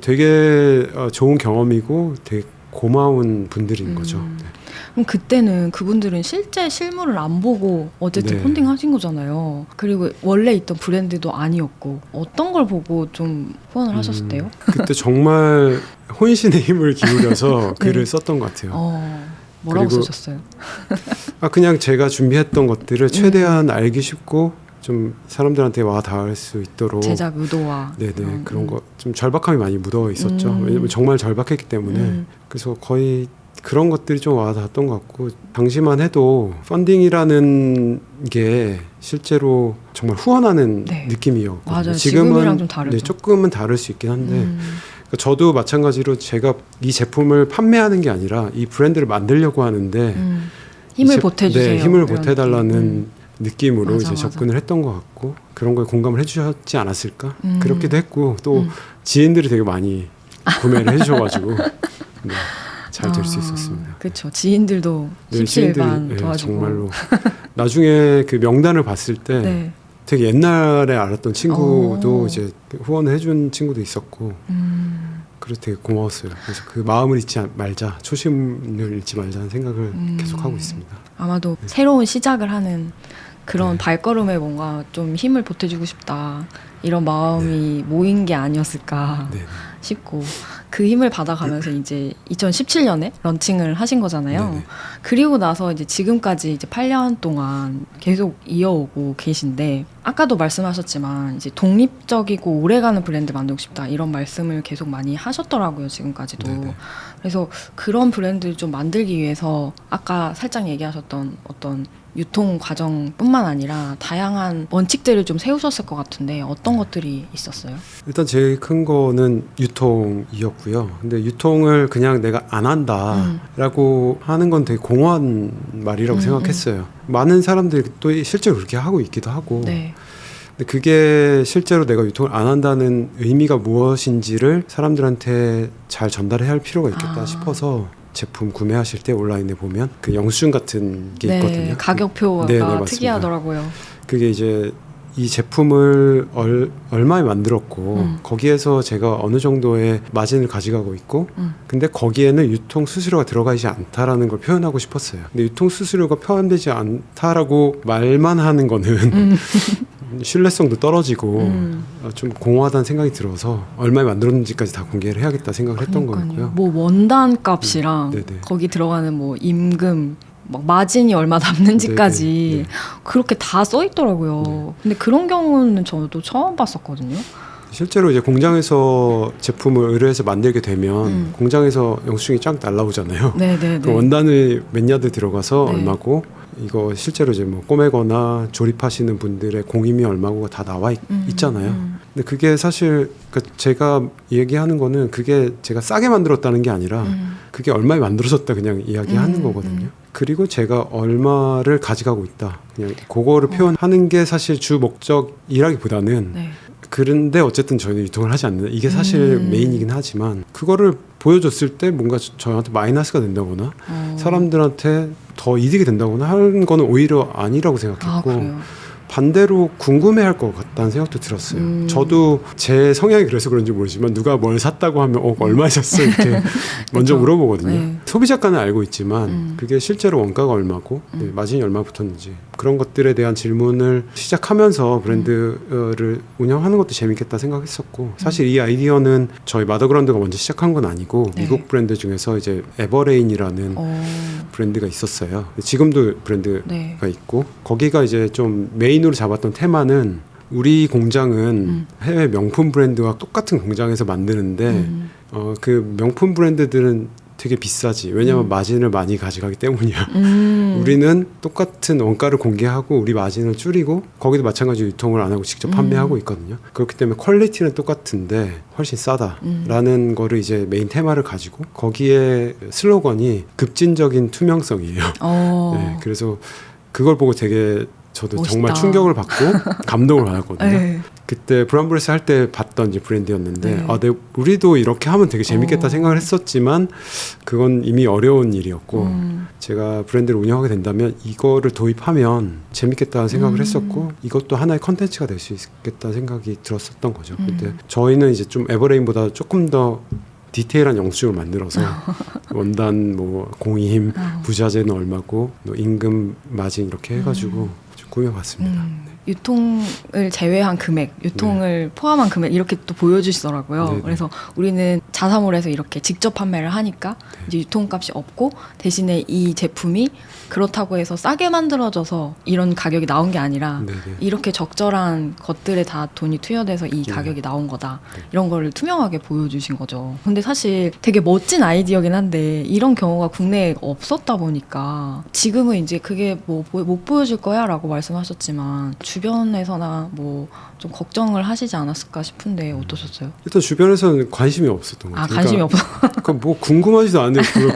[SPEAKER 2] 되게 좋은 경험이고 되게 고마운 분들인 거죠. 네.
[SPEAKER 1] 그럼 그때는 그분들은 실제 실물을 안 보고 어쨌든
[SPEAKER 2] 네.
[SPEAKER 1] 펀딩 하신 거잖아요. 그리고 원래 있던 브랜드도 아니었고 어떤 걸 보고 좀 후원을 하셨을 때요?
[SPEAKER 2] 그때 정말 혼신의 힘을 기울여서
[SPEAKER 1] 네.
[SPEAKER 2] 글을 썼던 것 같아요.
[SPEAKER 1] 뭐라고
[SPEAKER 2] 그리고
[SPEAKER 1] 쓰셨어요?
[SPEAKER 2] 그냥 제가 준비했던 것들을 최대한 알기 쉽고 좀 사람들한테 와 닿을 수 있도록
[SPEAKER 1] 제작 의도와
[SPEAKER 2] 네네 그런 거 좀 절박함이 많이 묻어 있었죠. 왜냐면 정말 절박했기 때문에 그래서 거의 그런 것들이 좀 와 닿았던 것 같고 당시만 해도 펀딩이라는 게 실제로 정말 후원하는
[SPEAKER 1] 네.
[SPEAKER 2] 느낌이었거든요.
[SPEAKER 1] 맞아요. 지금이랑 좀 다르죠.
[SPEAKER 2] 네, 조금은 다를 수 있긴 한데 그러니까 저도 마찬가지로 제가 이 제품을 판매하는 게 아니라 이 브랜드를 만들려고 하는데
[SPEAKER 1] 힘을 보태주세요.
[SPEAKER 2] 네, 힘을
[SPEAKER 1] 이런
[SPEAKER 2] 보태달라는 느낌으로
[SPEAKER 1] 맞아,
[SPEAKER 2] 이제
[SPEAKER 1] 맞아.
[SPEAKER 2] 접근을 했던 것 같고 그런 거에 공감을 해주셨지 않았을까 그렇기도 했고 또
[SPEAKER 1] 음.
[SPEAKER 2] 지인들이 되게 많이 구매를 해주셔가지고 네, 잘 될 수 있었습니다.
[SPEAKER 1] 그렇죠. 지인들도
[SPEAKER 2] 네,
[SPEAKER 1] 십시일반
[SPEAKER 2] 지인들이,
[SPEAKER 1] 도와주고.
[SPEAKER 2] 정말로 나중에 그 명단을 봤을 때
[SPEAKER 1] 네.
[SPEAKER 2] 되게 옛날에 알았던 친구도
[SPEAKER 1] 오.
[SPEAKER 2] 이제 후원을 해준 친구도 있었고 그래서 되게 고마웠어요. 그래서 그 마음을 잊지 말자, 초심을 잃지 말자는 생각을 계속 하고 있습니다.
[SPEAKER 1] 아마도 새로운 시작을 하는 그런 발걸음에 뭔가 좀 힘을 보태주고 싶다 이런 마음이 모인 게 아니었을까
[SPEAKER 2] 네.
[SPEAKER 1] 싶고 그 힘을 받아가면서 이제 2017년에 런칭을 하신 거잖아요.
[SPEAKER 2] 네네.
[SPEAKER 1] 그리고 나서 이제 지금까지 이제 8년 동안 계속 이어오고 계신데 아까도 말씀하셨지만 이제 독립적이고 오래가는 브랜드 만들고 싶다 이런 말씀을 계속 많이 하셨더라고요. 지금까지도.
[SPEAKER 2] 네네.
[SPEAKER 1] 그래서 그런 브랜드를 좀 만들기 위해서 아까 살짝 얘기하셨던 어떤 유통 과정뿐만 아니라 다양한 원칙들을 좀 세우셨을 것 같은데 어떤 것들이 있었어요?
[SPEAKER 2] 일단 제일 큰 거는 유통이었고요. 근데 유통을 그냥 내가 안 한다라고 하는 건 되게 공허한 말이라고 생각했어요. 많은 사람들이 또 실제로 그렇게 하고 있기도 하고.
[SPEAKER 1] 네.
[SPEAKER 2] 근데 그게 실제로 내가 유통을 안 한다는 의미가 무엇인지를 사람들한테 잘 전달해야 할 필요가 있겠다 싶어서 제품 구매하실 때 온라인에 보면 그 영수증 같은 게
[SPEAKER 1] 네,
[SPEAKER 2] 있거든요.
[SPEAKER 1] 가격표가
[SPEAKER 2] 네, 맞습니다.
[SPEAKER 1] 특이하더라고요.
[SPEAKER 2] 그게 이제 이 제품을 얼마에 만들었고 거기에서 제가 어느 정도의 마진을 가져가고 있고 근데 거기에는 유통 수수료가 들어가지 않다라는 걸 표현하고 싶었어요. 근데 유통 수수료가 포함되지 않다라고 말만 하는 거는 신뢰성도 떨어지고 좀 공허하다는 생각이 들어서 얼마에 만들었는지까지 다 공개를 해야겠다 생각을 했던 거였고요.
[SPEAKER 1] 뭐 원단 값이랑
[SPEAKER 2] 네네.
[SPEAKER 1] 거기 들어가는 뭐 임금 막 마진이 얼마 남는지까지
[SPEAKER 2] 네네. 네.
[SPEAKER 1] 그렇게 다 써 있더라고요. 근데 그런 경우는 저도 처음 봤었거든요.
[SPEAKER 2] 실제로 이제 공장에서 제품을 의뢰해서 만들게 되면 공장에서 영수증이 쫙 날라오잖아요.
[SPEAKER 1] 네네네.
[SPEAKER 2] 그 원단을 몇 야드 들어가서
[SPEAKER 1] 네.
[SPEAKER 2] 얼마고 이거 실제로 이제 뭐 꼬매거나 조립하시는 분들의 공임이 얼마고 다 나와 있잖아요. 근데 그게 사실 제가 얘기하는 거는 그게 제가 싸게 만들었다는 게 아니라 그게 얼마에 만들어졌다 그냥 이야기하는 거거든요. 그리고 제가 얼마를 가져가고 있다. 그냥 그거를 표현하는 게 사실 주 목적이라기보다는
[SPEAKER 1] 네.
[SPEAKER 2] 그런데 어쨌든 저희는 유통을 하지 않는다. 이게 사실 메인이긴 하지만 그거를 보여줬을 때 뭔가 저한테 마이너스가 된다거나 사람들한테 더 이득이 된다거나 하는 거는 오히려 아니라고 생각했고
[SPEAKER 1] 그래요?
[SPEAKER 2] 반대로 궁금해할 것 같다는 생각도 들었어요. 저도 제 성향이 그래서 그런지 모르지만 누가 뭘 샀다고 하면 얼마에 샀어 이렇게 먼저 물어보거든요.
[SPEAKER 1] 네.
[SPEAKER 2] 소비자가는 알고 있지만 그게 실제로 원가가 얼마고 마진이 얼마 붙었는지 그런 것들에 대한 질문을 시작하면서 브랜드를 운영하는 것도 재밌겠다 생각했었고 사실 이 아이디어는 저희 마더그라운드가 먼저 시작한 건 아니고
[SPEAKER 1] 네.
[SPEAKER 2] 미국 브랜드 중에서 이제 에버레인이라는 브랜드가 있었어요. 지금도 브랜드가
[SPEAKER 1] 네.
[SPEAKER 2] 있고 거기가 이제 좀 메인으로 잡았던 테마는 우리 공장은 해외 명품 브랜드와 똑같은 공장에서 만드는데 그 명품 브랜드들은 되게 비싸지. 왜냐하면 마진을 많이 가져가기 때문이야. 우리는 똑같은 원가를 공개하고 우리 마진을 줄이고 거기도 마찬가지로 유통을 안 하고 직접 판매하고 있거든요. 그렇기 때문에 퀄리티는 똑같은데 훨씬 싸다라는 거를 이제 메인 테마를 가지고 거기에 슬로건이 급진적인 투명성이에요. 네, 그래서 그걸 보고 되게 저도
[SPEAKER 1] 멋있다.
[SPEAKER 2] 정말 충격을 받고 감동을 받았거든요.
[SPEAKER 1] 네.
[SPEAKER 2] 그때 브라운브레스 할 때 봤던 이제 브랜드였는데
[SPEAKER 1] 네.
[SPEAKER 2] 우리도 이렇게 하면 되게 재밌겠다
[SPEAKER 1] 어.
[SPEAKER 2] 생각을 했었지만 그건 이미 어려운 일이었고 제가 브랜드를 운영하게 된다면 이거를 도입하면 재밌겠다는 생각을 했었고 이것도 하나의 컨텐츠가 될 수 있겠다 생각이 들었었던 거죠. 근데 저희는 이제 좀 에버레인보다 조금 더 디테일한 영수증을 만들어서 원단 뭐 공임 부자재는 얼마고 뭐 임금 마진 이렇게 해가지고 좀 꾸며봤습니다.
[SPEAKER 1] 유통을 제외한 금액, 유통을 포함한 금액 이렇게 또 보여주시더라고요.
[SPEAKER 2] 네네.
[SPEAKER 1] 그래서 우리는 자사몰에서 이렇게 직접 판매를 하니까 이제 유통값이 없고 대신에 이 제품이 그렇다고 해서 싸게 만들어져서 이런 가격이 나온 게 아니라
[SPEAKER 2] 네네.
[SPEAKER 1] 이렇게 적절한 것들에 다 돈이 투여돼서 이 가격이 나온 거다. 이런 거를 투명하게 보여주신 거죠. 근데 사실 되게 멋진 아이디어긴 한데 이런 경우가 국내에 없었다 보니까 지금은 이제 그게 뭐 못 보여줄 거야 라고 말씀하셨지만 주변에서나 뭐 좀 걱정을 하시지 않았을까 싶은데 어떠셨어요?
[SPEAKER 2] 일단 주변에서는 관심이 없었던 것
[SPEAKER 1] 아,
[SPEAKER 2] 같아요.
[SPEAKER 1] 관심이 없어.
[SPEAKER 2] 그러니까 뭐 궁금하지도 않은데 그걸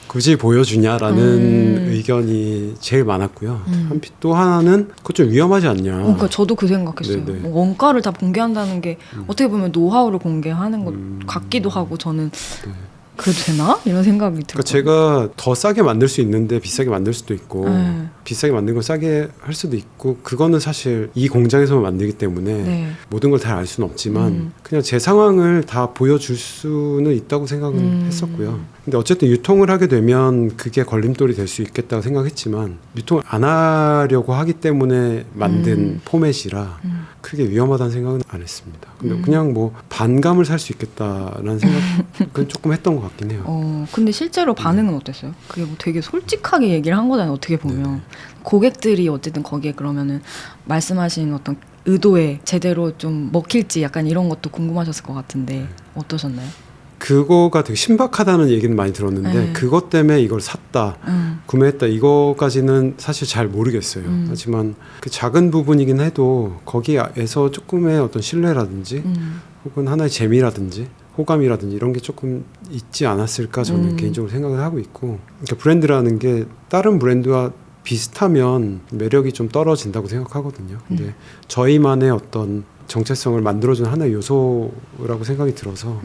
[SPEAKER 2] 굳이 보여주냐라는 의견이 제일 많았고요. 한편 또 하나는 그거 좀 위험하지 않냐.
[SPEAKER 1] 그러니까 저도 그 생각했어요.
[SPEAKER 2] 네네.
[SPEAKER 1] 뭐 원가를 다 공개한다는 게 어떻게 보면 노하우를 공개하는 것 같기도 하고 저는
[SPEAKER 2] 네.
[SPEAKER 1] 그래도 되나? 이런 생각이
[SPEAKER 2] 그러니까
[SPEAKER 1] 들어요.
[SPEAKER 2] 제가 더 싸게 만들 수 있는데 비싸게 만들 수도 있고
[SPEAKER 1] 네.
[SPEAKER 2] 비싸게 만든 걸 싸게 할 수도 있고 그거는 사실 이 공장에서만 만들기 때문에
[SPEAKER 1] 네.
[SPEAKER 2] 모든 걸 다 알 수는 없지만 그냥 제 상황을 다 보여줄 수는 있다고 생각은 했었고요. 근데 어쨌든 유통을 하게 되면 그게 걸림돌이 될 수 있겠다고 생각했지만 유통을 안 하려고 하기 때문에 만든 포맷이라 크게 위험하다는 생각은 안 했습니다. 근데 그냥 뭐 반감을 살 수 있겠다라는 생각은 조금 했던 것 같긴 해요.
[SPEAKER 1] 근데 실제로 반응은 어땠어요? 그게 뭐 되게 솔직하게 얘기를 한 거잖아요. 어떻게 보면
[SPEAKER 2] 네네.
[SPEAKER 1] 고객들이 어쨌든 거기에 그러면은 말씀하신 어떤 의도에 제대로 좀 먹힐지 약간 이런 것도 궁금하셨을 것 같은데 어떠셨나요?
[SPEAKER 2] 그거가 되게 신박하다는 얘기는 많이 들었는데
[SPEAKER 1] 네.
[SPEAKER 2] 그것 때문에 이걸 샀다 구매했다 이거까지는 사실 잘 모르겠어요. 하지만 그 작은 부분이긴 해도 거기에서 조금의 어떤 신뢰라든지 혹은 하나의 재미라든지 호감이라든지 이런 게 조금 있지 않았을까 저는 개인적으로 생각을 하고 있고 그러니까 브랜드라는 게 다른 브랜드와 비슷하면 매력이 좀 떨어진다고 생각하거든요. 근데 저희만의 어떤 정체성을 만들어주는 하나의 요소라고 생각이 들어서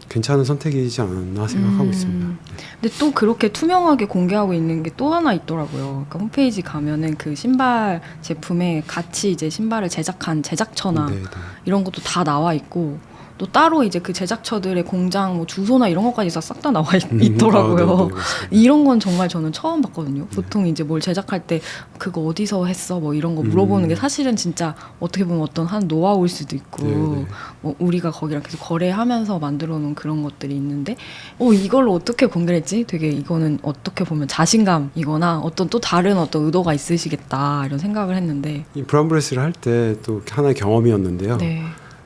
[SPEAKER 2] 괜찮은 선택이지 않았나 생각하고 있습니다. 네.
[SPEAKER 1] 근데 또 그렇게 투명하게 공개하고 있는 게 또 하나 있더라고요. 그러니까 홈페이지 가면은 그 신발 제품에 같이 이제 신발을 제작한 제작처나
[SPEAKER 2] 네, 네.
[SPEAKER 1] 이런 것도 다 나와 있고 또 따로 이제 그 제작처들의 공장 뭐 주소나 이런 것까지 싹 다 나와 있더라고요.
[SPEAKER 2] 네, 네, 맞습니다.
[SPEAKER 1] 이런 건 정말 저는 처음 봤거든요. 보통 이제 뭘 제작할 때 그거 어디서 했어 뭐 이런 거 물어보는 게 사실은 진짜 어떻게 보면 어떤 한 노하우일 수도 있고
[SPEAKER 2] 네, 네.
[SPEAKER 1] 뭐 우리가 거기랑 계속 거래하면서 만들어 놓은 그런 것들이 있는데 이걸 어떻게 공개했지? 되게 이거는 어떻게 보면 자신감이거나 어떤 또 다른 어떤 의도가 있으시겠다 이런 생각을 했는데
[SPEAKER 2] 이 브라운브레스를 할 때 또 하나의 경험이었는데요.
[SPEAKER 1] 네.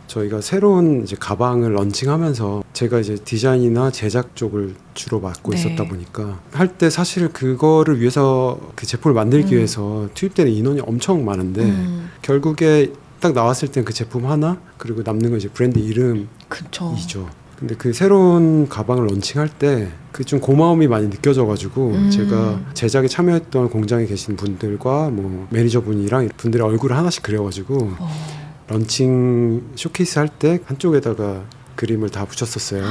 [SPEAKER 2] 저희가 새로운 이제 가방을 런칭하면서 제가 이제 디자인이나 제작 쪽을 주로 맡고
[SPEAKER 1] 네.
[SPEAKER 2] 있었다 보니까 할 때 사실 그거를 위해서 그 제품을 만들기 위해서 투입되는 인원이 엄청 많은데 결국에 딱 나왔을 땐 그 제품 하나 그리고 남는 건 이제 브랜드 이름이죠.
[SPEAKER 1] 그쵸.
[SPEAKER 2] 근데 그 새로운 가방을 런칭할 때 그 좀 고마움이 많이 느껴져가지고 제가 제작에 참여했던 공장에 계신 분들과 뭐 매니저분이랑 분들의 얼굴을 하나씩 그려가지고 런칭 쇼케이스 할 때 한쪽에다가 그림을 다 붙였었어요.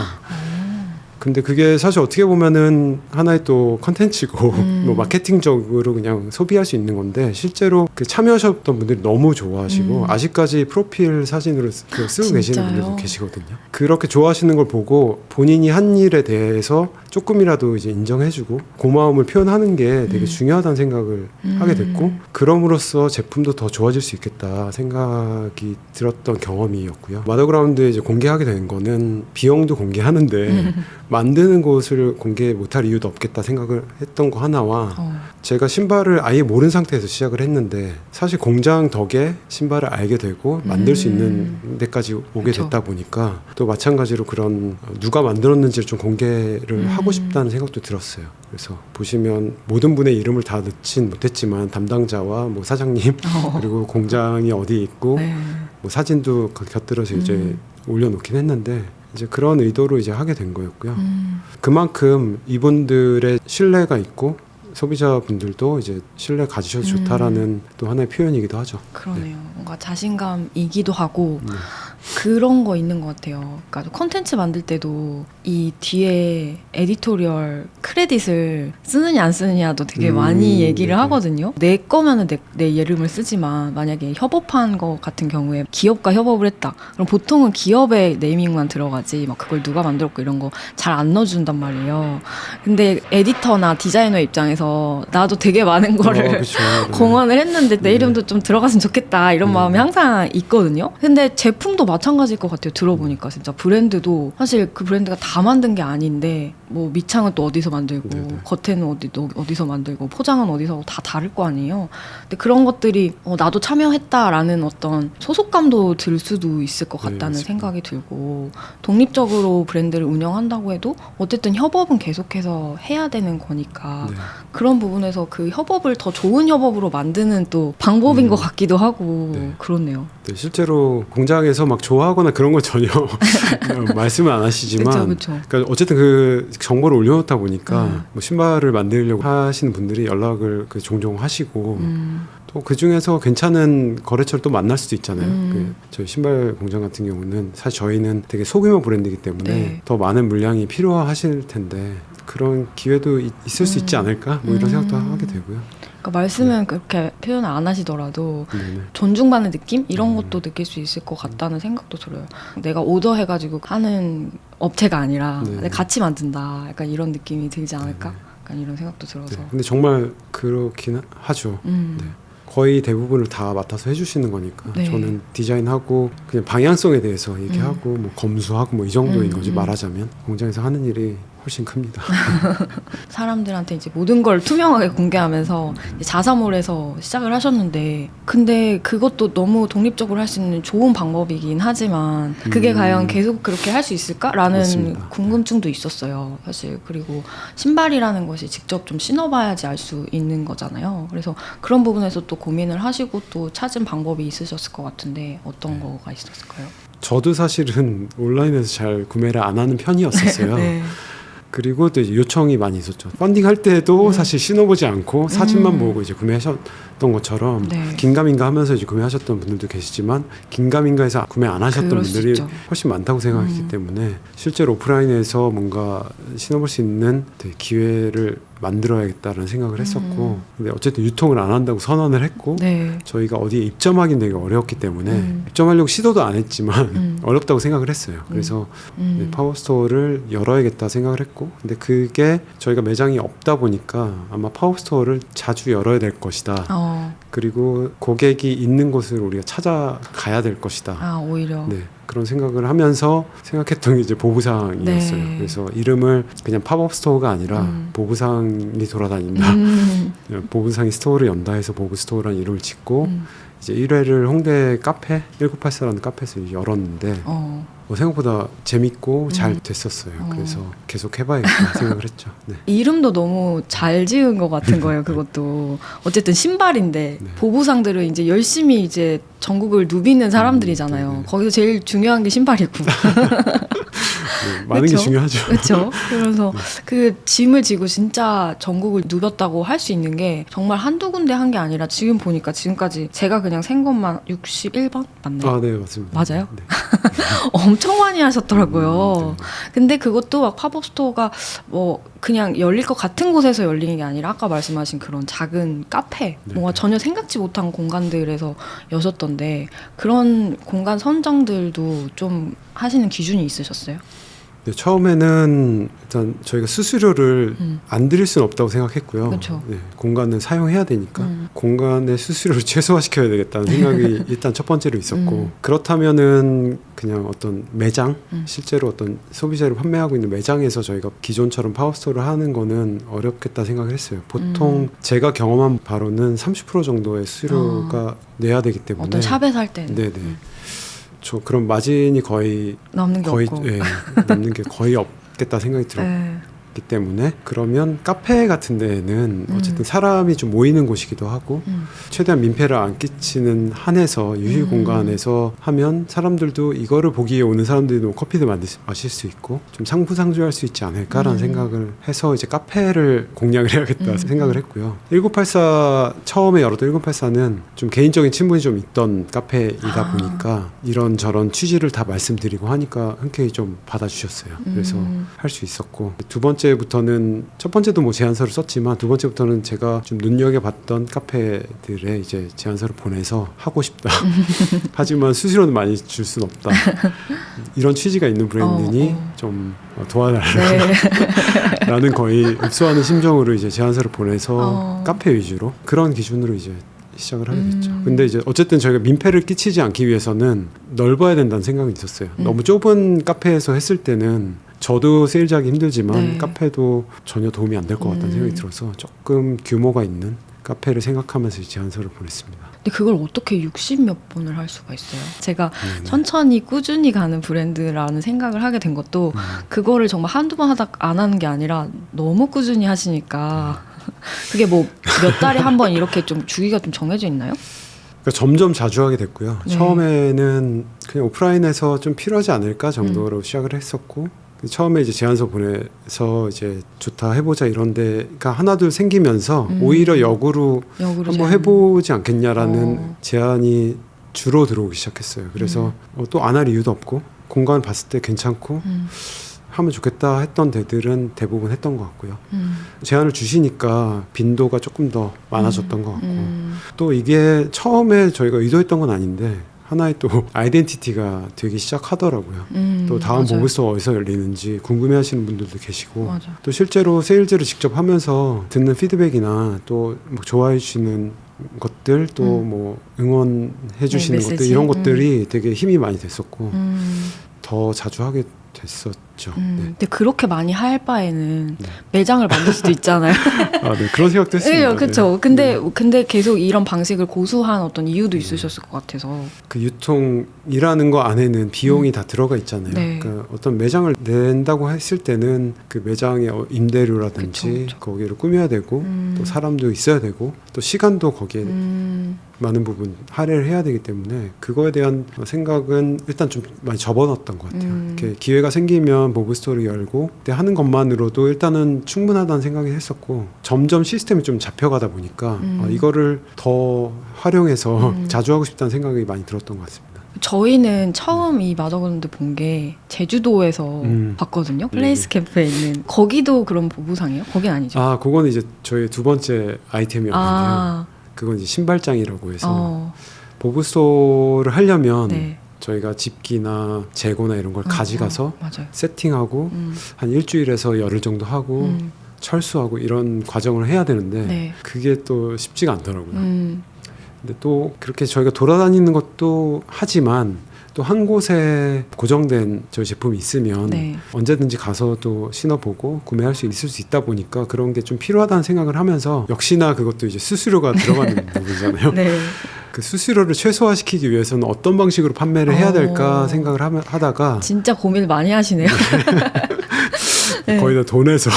[SPEAKER 2] 근데 그게 사실 어떻게 보면은 하나의 또 컨텐츠고 뭐 마케팅적으로 그냥 소비할 수 있는 건데 실제로 그 참여하셨던 분들이 너무 좋아하시고 아직까지 프로필 사진으로 쓰고 계시는
[SPEAKER 1] 진짜요?
[SPEAKER 2] 분들도 계시거든요. 그렇게 좋아하시는 걸 보고 본인이 한 일에 대해서 조금이라도 이제 인정해주고 고마움을 표현하는 게 되게 중요하다는 생각을 하게 됐고 그럼으로써 제품도 더 좋아질 수 있겠다 생각이 들었던 경험이었고요. 마더그라운드에 이제 공개하게 된 거는 비용도 공개하는데 만드는 곳을 공개 못할 이유도 없겠다 생각을 했던 거 하나와 제가 신발을 아예 모르는 상태에서 시작을 했는데 사실 공장 덕에 신발을 알게 되고 만들 수 있는 데까지 오게
[SPEAKER 1] 그쵸.
[SPEAKER 2] 됐다 보니까 또 마찬가지로 그런 누가 만들었는지를 좀 공개를 하고 싶다는 생각도 들었어요. 그래서 보시면 모든 분의 이름을 다 넣진 못했지만 담당자와 뭐 사장님 그리고 공장이 어디 있고
[SPEAKER 1] 네.
[SPEAKER 2] 뭐 사진도 곁들여서 이제 올려놓긴 했는데 이제 그런 의도로 이제 하게 된 거였고요. 그만큼 이분들의 신뢰가 있고 소비자분들도 이제 신뢰 가지셔도 좋다라는 또 하나의 표현이기도 하죠.
[SPEAKER 1] 그러네요. 뭔가 자신감이기도 하고 그런 거 있는 것 같아요. 그러니까 콘텐츠 만들 때도 이 뒤에 에디토리얼 크레딧을 쓰느냐 안 쓰느냐도 되게 많이 얘기를 하거든요. 내 거면은 내 이름을 쓰지만 만약에 협업한 거 같은 경우에 기업과 협업을 했다. 그럼 보통은 기업의 네이밍만 들어가지 막 그걸 누가 만들었고 이런 거 잘 안 넣어준단 말이에요. 근데 에디터나 디자이너 입장에서 나도 되게 많은 거를
[SPEAKER 2] 그렇죠.
[SPEAKER 1] 공헌을 했는데 내 이름도 좀 들어갔으면 좋겠다 이런 마음이 항상 있거든요. 근데 제품도 마찬가지일 것 같아요. 들어보니까 진짜 브랜드도 사실 그 브랜드가 다 만든 게 아닌데 뭐 밑창은 또 어디서 만들고 겉에는 어디서 만들고 포장은 어디서 하고 다 다를 거 아니에요. 근데 그런 것들이 나도 참여했다라는 어떤 소속감도 들 수도 있을 것 같다는 생각이 들고 독립적으로 브랜드를 운영한다고 해도 어쨌든 협업은 계속해서 해야 되는 거니까 그런 부분에서 그 협업을 더 좋은 협업으로 만드는 또 방법인 것 같기도 하고 그렇네요.
[SPEAKER 2] 네, 실제로 공장에서 막 좋아하거나 그런 거 전혀 말씀은 안 하시지만
[SPEAKER 1] 그쵸.
[SPEAKER 2] 그러니까 어쨌든 그 정보를 올려놓다 보니까 뭐 신발을 만들려고 하시는 분들이 연락을 종종 하시고 또 그 중에서 괜찮은 거래처를 또 만날 수도 있잖아요. 저희 신발 공장 같은 경우는 사실 저희는 되게 소규모 브랜드이기 때문에 더 많은 물량이 필요하실 텐데 그런 기회도 있을 수 있지 않을까? 뭐 이런 생각도 하게 되고요.
[SPEAKER 1] 그러니까 말씀은 그렇게 표현을 안 하시더라도 존중받는 느낌? 이런 것도 느낄 수 있을 것 같다는 생각도 들어요. 내가 오더해가지고 하는 업체가 아니라 내가 같이 만든다. 약간 이런 느낌이 들지 않을까? 약간 이런 생각도 들어서.
[SPEAKER 2] 근데 정말 그렇긴 하죠. 거의 대부분을 다 맡아서 해주시는 거니까 저는 디자인하고 그냥 방향성에 대해서 얘기하고 뭐 검수하고 뭐 이 정도인 거지 말하자면 공장에서 하는 일이 훨씬 큽니다.
[SPEAKER 1] 사람들한테 이제 모든 걸 투명하게 공개하면서 자사몰에서 시작을 하셨는데 근데 그것도 너무 독립적으로 할 수 있는 좋은 방법이긴 하지만 그게 과연 계속 그렇게 할 수 있을까라는
[SPEAKER 2] 맞습니다.
[SPEAKER 1] 궁금증도 있었어요. 사실 그리고 신발이라는 것이 직접 좀 신어봐야지 알 수 있는 거잖아요. 그래서 그런 부분에서 또 고민을 하시고 또 찾은 방법이 있으셨을 것 같은데 어떤 거가 있었을까요?
[SPEAKER 2] 저도 사실은 온라인에서 잘 구매를 안 하는 편이었었어요. 그리고 또 이제 요청이 많이 있었죠. 펀딩 할 때도 사실 신어보지 않고 사진만 보고 이제 구매하셨던 것처럼 긴가민가 하면서 이제 구매하셨던 분들도 계시지만 긴가민가해서 구매 안 하셨던 분들이 훨씬 많다고 생각했기 때문에 실제로 오프라인에서 뭔가 신어볼 수 있는 기회를 만들어야겠다는 생각을 했었고 근데 어쨌든 유통을 안 한다고 선언을 했고 저희가 어디에 입점하기는 되게 어려웠기 때문에 입점하려고 시도도 안 했지만 어렵다고 생각을 했어요. 그래서 파워스토어를 열어야겠다 생각을 했고 근데 그게 저희가 매장이 없다 보니까 아마 파워스토어를 자주 열어야 될 것이다. 그리고 고객이 있는 곳을 우리가 찾아가야 될 것이다.
[SPEAKER 1] 오히려.
[SPEAKER 2] 그런 생각을 하면서 생각했던 게 이제 보부상이었어요. 그래서 이름을 그냥 팝업 스토어가 아니라 보부상이 돌아다닌다. 보부상이 스토어를 연다 해서 보부 스토어라는 이름을 짓고 이제 1회를 홍대 카페 1984라는 카페에서 열었는데 생각보다 재밌고 잘 됐었어요. 그래서 계속 해봐야겠다 생각을 했죠.
[SPEAKER 1] 이름도 너무 잘 지은 것 같은 거예요. 그것도 어쨌든 신발인데 보부상들은 이제 열심히 이제 전국을 누비는 사람들이잖아요. 거기서 제일 중요한 게 신발이고.
[SPEAKER 2] 많은 게 중요하죠.
[SPEAKER 1] 그렇죠. 그래서 그 짐을 지고 진짜 전국을 누볐다고 할 수 있는 게 정말 한두 군데 한 게 아니라 지금 보니까 지금까지 제가 그냥 센 것만 61번 맞나요?
[SPEAKER 2] 네, 맞습니다.
[SPEAKER 1] 맞아요? 엄청 많이 하셨더라고요. 근데 그것도 막 팝업 스토어가 뭐 그냥 열릴 것 같은 곳에서 열리는 게 아니라 아까 말씀하신 그런 작은 카페 뭔가 전혀 생각지 못한 공간들에서 여셨던데 그런 공간 선정들도 좀 하시는 기준이 있으셨어요?
[SPEAKER 2] 처음에는 일단 저희가 수수료를 안 드릴 수는 없다고 생각했고요. 공간은 사용해야 되니까 공간의 수수료를 최소화시켜야 되겠다는 생각이 일단 첫 번째로 있었고 그렇다면은 그냥 어떤 매장 실제로 어떤 소비자를 판매하고 있는 매장에서 저희가 기존처럼 파워스토어를 하는 거는 어렵겠다 생각을 했어요. 보통 제가 경험한 바로는 30% 정도의 수수료가 내야 되기 때문에
[SPEAKER 1] 어떤 샵에 살 때
[SPEAKER 2] 저 그런 마진이 거의
[SPEAKER 1] 남는 게 없고
[SPEAKER 2] 남는 게 거의 없겠다 생각이 들었고 있었기 때문에 그러면 카페 같은 데는 어쨌든 사람이 좀 모이는 곳이기도 하고 최대한 민폐를 안 끼치는 한에서 유휴 공간에서 하면 사람들도 이거를 보기에 오는 사람들도 커피도 마실 수 있고 좀 상부상조할 수 있지 않을까라는 생각을 해서 이제 카페를 공략을 해야겠다 생각을 했고요. 1984 처음에 열었던 1984는 좀 개인적인 친분이 좀 있던 카페이다 보니까 이런저런 취지를 다 말씀드리고 하니까 흔쾌히 좀 받아주셨어요. 그래서 할 수 있었고 두 번째부터는 첫 번째도 뭐 제안서를 썼지만 두 번째부터는 제가 좀 눈여겨봤던 카페들에 이제 제안서를 보내서 하고 싶다. 하지만 수수료는 많이 줄 순 없다. 이런 취지가 있는 브랜드니 좀 도와달라. 네. 라는 거의 읍소하는 심정으로 이제 제안서를 보내서 카페 위주로 그런 기준으로 이제 시작을 하게 됐죠. 근데 이제 어쨌든 저희가 민폐를 끼치지 않기 위해서는 넓어야 된다는 생각이 있었어요. 너무 좁은 카페에서 했을 때는 저도 세일즈하기 힘들지만 네. 카페도 전혀 도움이 안 될 것 같다는 생각이 들어서 조금 규모가 있는 카페를 생각하면서 제안서를 보냈습니다.
[SPEAKER 1] 근데 그걸 어떻게 60몇 번을 할 수가 있어요? 제가 천천히 꾸준히 가는 브랜드라는 생각을 하게 된 것도 그거를 정말 한두 번 하다 안 하는 게 아니라 너무 꾸준히 하시니까 그게 뭐 몇 달에 한 번 이렇게 좀 주기가 좀 정해져 있나요?
[SPEAKER 2] 그러니까 점점 자주 하게 됐고요. 네. 처음에는 그냥 오프라인에서 좀 필요하지 않을까 정도로 시작을 했었고 처음에 이제 제안서 보내서 이제 좋다 해보자 이런 데가 하나둘 생기면서 오히려 역으로 한번 해보지 않겠냐라는 제안이 주로 들어오기 시작했어요. 그래서 또 안 할 이유도 없고 공간 봤을 때 괜찮고 하면 좋겠다 했던 데들은 대부분 했던 것 같고요. 제안을 주시니까 빈도가 조금 더 많아졌던 것 같고 또 이게 처음에 저희가 의도했던 건 아닌데 하나의 또 아이덴티티가 되기 시작하더라고요. 또 다음 보브스토어 어디서 열리는지 궁금해하시는 분들도 계시고 맞아. 또 실제로 세일즈를 직접 하면서 듣는 피드백이나 또 뭐 좋아해 주시는 것들 또 뭐 응원해 주시는 네, 것들 이런 것들이 되게 힘이 많이 됐었고 더 자주 하게 됐었죠. 네.
[SPEAKER 1] 근데 그렇게 많이 할 바에는 네. 매장을 만들 수도 있잖아요.
[SPEAKER 2] 아, 네, 그런 생각도 했습니다.
[SPEAKER 1] 네, 그렇죠. 근데 계속 이런 방식을 고수한 어떤 이유도 있으셨을 것 같아서.
[SPEAKER 2] 그 유통이라는 거 안에는 비용이 다 들어가 있잖아요. 네. 그러니까 어떤 매장을 낸다고 했을 때는 그 매장의 임대료라든지 그쵸. 거기를 꾸며야 되고 또 사람도 있어야 되고 또 시간도 거기에 많은 부분 할애를 해야 되기 때문에 그거에 대한 생각은 일단 좀 많이 접어놨던 것 같아요. 이렇게 기회가 생기면 보브스토어를 열고 그때 하는 것만으로도 일단은 충분하다는 생각이 했었고 점점 시스템이 좀 잡혀가다 보니까 이거를 더 활용해서 자주 하고 싶다는 생각이 많이 들었던 것 같습니다.
[SPEAKER 1] 저희는 처음 이 마더그라운드 본 게 제주도에서 봤거든요. 플레이스 캠프에 있는 거기도 그런 보부상이에요? 거긴 아니죠?
[SPEAKER 2] 아, 그거는 이제 저희 두 번째 아이템이었는데요. 그건 이제 신발장이라고 해서 보브스토어를 하려면 네. 저희가 집기나 재고나 이런 걸 가져가서 세팅하고 한 일주일에서 열흘 정도 하고 철수하고 이런 과정을 해야 되는데 네. 그게 또 쉽지가 않더라고요. 근데 또 그렇게 저희가 돌아다니는 것도 하지만 또 한 곳에 고정된 저희 제품이 있으면 네. 언제든지 가서 또 신어보고 구매할 수 있을 수 있다 보니까 그런 게 좀 필요하다는 생각을 하면서 역시나 그것도 이제 수수료가 들어가는 부분이잖아요. 네. 그 수수료를 최소화시키기 위해서는 어떤 방식으로 판매를 해야 될까 생각을 하다가
[SPEAKER 1] 진짜 고민을 많이 하시네요.
[SPEAKER 2] 네. 거의 다 돈에서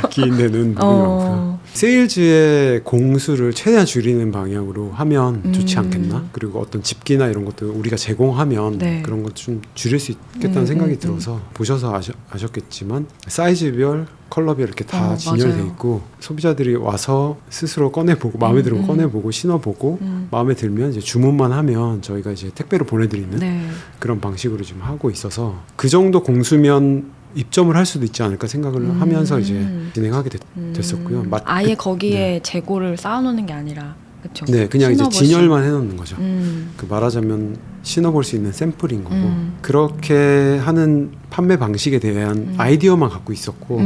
[SPEAKER 2] 기인되는 부분이 많고요. 세일즈의 공수를 최대한 줄이는 방향으로 하면 좋지 않겠나? 그리고 어떤 집기나 이런 것도 우리가 제공하면 네. 그런 것 좀 줄일 수 있겠다는 생각이 들어서 보셔서 아셨겠지만 사이즈별, 컬러별 이렇게 다 진열되어 있고 소비자들이 와서 스스로 꺼내보고 마음에 들면 꺼내보고 신어보고 마음에 들면 이제 주문만 하면 저희가 이제 택배로 보내드리는 네. 그런 방식으로 지금 하고 있어서 그 정도 공수면 입점을 할 수도 있지 않을까 생각을 하면서 이제 진행하게 됐었고요.
[SPEAKER 1] 아예 거기에 네. 재고를 쌓아놓는 게 아니라 그쵸?
[SPEAKER 2] 네, 그냥 이제 진열만 해놓는 거죠. 그 말하자면 신어볼 수 있는 샘플인 거고 그렇게 하는 판매 방식에 대한 아이디어만 갖고 있었고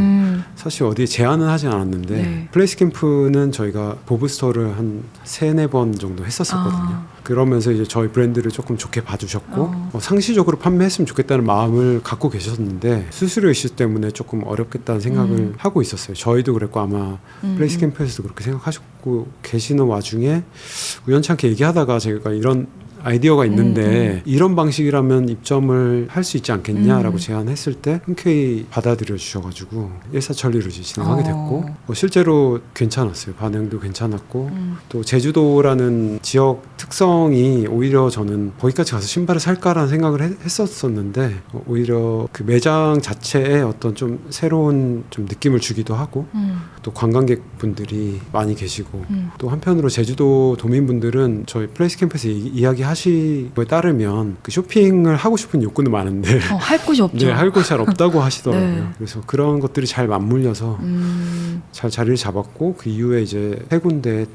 [SPEAKER 2] 사실 어디에 제안은 하진 않았는데 네. 플레이스 캠프는 저희가 보브스토어를 한 3-4번 정도 했었거든요. 그러면서 이제 저희 브랜드를 조금 좋게 봐주셨고 상시적으로 판매했으면 좋겠다는 마음을 갖고 계셨는데 수수료 이슈 때문에 조금 어렵겠다는 생각을 하고 있었어요. 저희도 그랬고 아마 플레이스 캠프에서도 그렇게 생각하셨고 계시는 와중에 우연찮게 얘기하다가 제가 이런 아이디어가 있는데 이런 방식이라면 입점을 할 수 있지 않겠냐라고 제안했을 때 흔쾌히 받아들여 주셔가지고 일사천리로 이제 진행하게 됐고 실제로 괜찮았어요. 반응도 괜찮았고 또 제주도라는 지역 특성이 오히려 저는 거기까지 가서 신발을 살까라는 생각을 했었었는데 오히려 그 매장 자체에 어떤 좀 새로운 좀 느낌을 주기도 하고 또 관광객분들이 많이 계시고 또 한편으로 제주도 도민분들은 저희 플레이스 캠프에서 이야기하시고에 따르면 그 쇼핑을 하고 싶은 욕구는 많은데
[SPEAKER 1] 할 곳이 없죠.
[SPEAKER 2] 네, 할 곳이 잘 없다고 하시더라고요.
[SPEAKER 1] 네.
[SPEAKER 2] 그래서 그런 것들이 잘 맞물려서 잘 자리를 잡았고 그 이후에 이제 세 군데의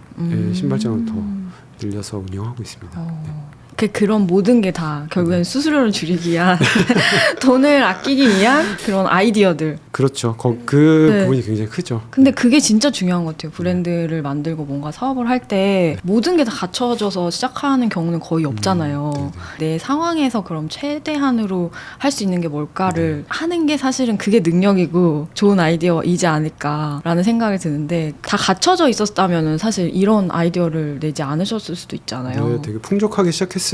[SPEAKER 2] 신발장을 더 늘려서 운영하고 있습니다. 네.
[SPEAKER 1] 그런 모든 게 다 결국엔 수수료를 줄이기 위한 돈을 아끼기 위한 그런 아이디어들.
[SPEAKER 2] 그렇죠. 그
[SPEAKER 1] 네.
[SPEAKER 2] 부분이 굉장히 크죠.
[SPEAKER 1] 근데 그게 진짜 중요한 것 같아요. 브랜드를 만들고 뭔가 사업을 할 때 모든 게 다 갖춰져서 시작하는 경우는 거의 없잖아요. 내 상황에서 그럼 최대한으로 할 수 있는 게 뭘까를 하는 게 사실은 그게 능력이고 좋은 아이디어이지 않을까라는 생각이 드는데 다 갖춰져 있었다면 사실 이런 아이디어를 내지 않으셨을 수도 있잖아요.
[SPEAKER 2] 네, 되게 풍족하게 시작했으면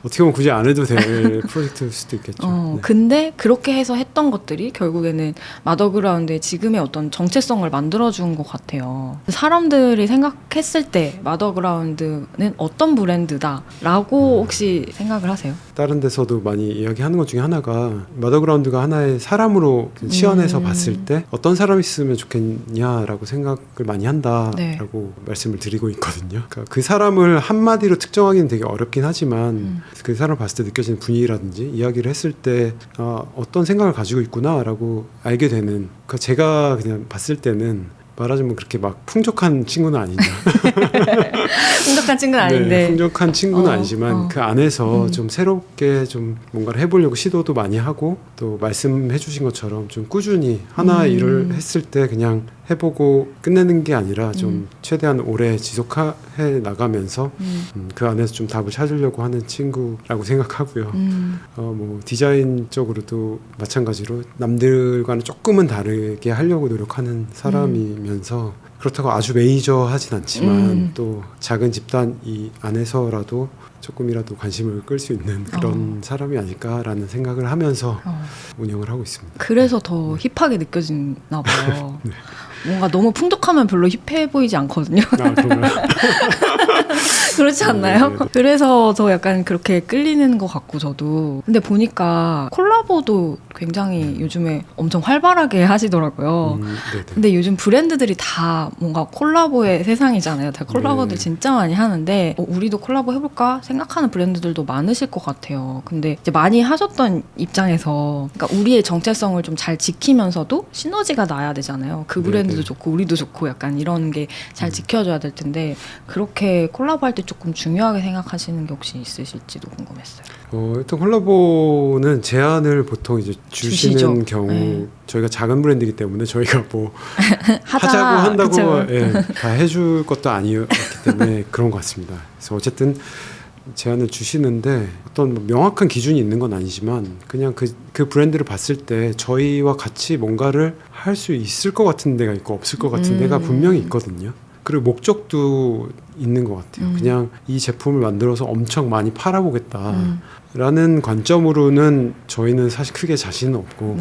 [SPEAKER 2] 어떻게 보면 굳이 안 해도 될 프로젝트일 수도 있겠죠. 네.
[SPEAKER 1] 근데 그렇게 해서 했던 것들이 결국에는 마더그라운드의 지금의 어떤 정체성을 만들어준 것 같아요. 사람들이 생각했을 때 마더그라운드는 어떤 브랜드다라고 혹시 생각을 하세요?
[SPEAKER 2] 다른 데서도 많이 이야기하는 것 중에 하나가 마더그라운드가 하나의 사람으로 치환해서 봤을 때 어떤 사람이 있으면 좋겠냐라고 생각을 많이 한다라고 말씀을 드리고 있거든요. 그러니까 그 사람을 한마디로 특정하기는 되게 어렵긴 하지만 그 사람을 봤을 때 느껴지는 분위기라든지 이야기를 했을 때 어떤 생각을 가지고 있구나라고 알게 되는, 그러니까 제가 그냥 봤을 때는 말하자면 그렇게 막 풍족한 친구는 아니냐.
[SPEAKER 1] 풍족한 친구는 아닌데.
[SPEAKER 2] 네, 풍족한 친구는 아니지만 그 안에서 좀 새롭게 좀 뭔가를 해보려고 시도도 많이 하고 또 말씀해 주신 것처럼 좀 꾸준히 하나 일을 했을 때 그냥 해보고 끝내는 게 아니라 좀 최대한 오래 지속해 나가면서 그 안에서 좀 답을 찾으려고 하는 친구라고 생각하고요. 뭐 디자인적으로도 마찬가지로 남들과는 조금은 다르게 하려고 노력하는 사람이면서 그렇다고 아주 메이저하진 않지만 또 작은 집단 이 안에서라도 조금이라도 관심을 끌 수 있는 그런 사람이 아닐까라는 생각을 하면서 운영을 하고 있습니다.
[SPEAKER 1] 그래서 더 힙하게 느껴지나 봐요. 네. 뭔가 너무 풍족하면 별로 힙해 보이지 않거든요.
[SPEAKER 2] 그런가요?
[SPEAKER 1] 그렇지 않나요? 그래서 더 약간 그렇게 끌리는 것 같고 저도. 근데 보니까 콜라보도 굉장히 요즘에 엄청 활발하게 하시더라고요. 근데 요즘 브랜드들이 다 뭔가 콜라보의 세상이잖아요. 다 콜라보들 진짜 많이 하는데 우리도 콜라보 해볼까 생각하는 브랜드들도 많으실 것 같아요. 근데 이제 많이 하셨던 입장에서 그러니까 우리의 정체성을 좀 잘 지키면서도 시너지가 나야 되잖아요. 그 브랜드도 좋고 우리도 좋고 약간 이런 게 잘 지켜져야 될 텐데 그렇게 콜라보할 때 조금 중요하게 생각하시는 게 혹시 있으실지도 궁금했어요.
[SPEAKER 2] 일단 콜라보는 제안을 보통 이제 주시는 경우 저희가 작은 브랜드이기 때문에 저희가 뭐 하자고 한다고 다 해줄 것도 아니었기 때문에 그런 것 같습니다. 그래서 어쨌든 제안을 주시는데 어떤 명확한 기준이 있는 건 아니지만 그냥 그 브랜드를 봤을 때 저희와 같이 뭔가를 할 수 있을 것 같은 데가 있고 없을 것 같은 데가 분명히 있거든요. 그리고 목적도 있는 것 같아요. 그냥 이 제품을 만들어서 엄청 많이 팔아보겠다라는 관점으로는 저희는 사실 크게 자신은 없고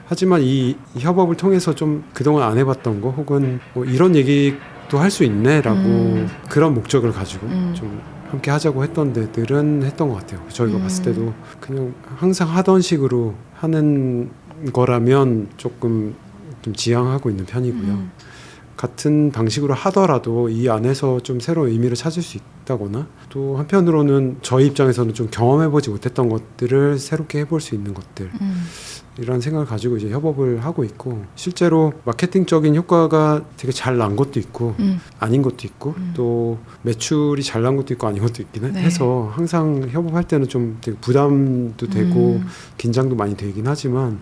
[SPEAKER 2] 하지만 이 협업을 통해서 좀 그동안 안 해봤던 거 혹은 뭐 이런 얘기도 할 수 있네라고 그런 목적을 가지고 좀 함께 하자고 했던 데들은 했던 것 같아요. 저희가 봤을 때도 그냥 항상 하던 식으로 하는 거라면 조금 좀 지향하고 있는 편이고요. 같은 방식으로 하더라도 이 안에서 좀 새로운 의미를 찾을 수 있다거나 또 한편으로는 저희 입장에서는 좀 경험해보지 못했던 것들을 새롭게 해볼 수 있는 것들 이런 생각을 가지고 이제 협업을 하고 있고 실제로 마케팅적인 효과가 되게 잘 난 것도 있고 아닌 것도 있고 또 매출이 잘 난 것도 있고 아닌 것도 있긴 해서 항상 협업할 때는 좀 되게 부담도 되고 긴장도 많이 되긴 하지만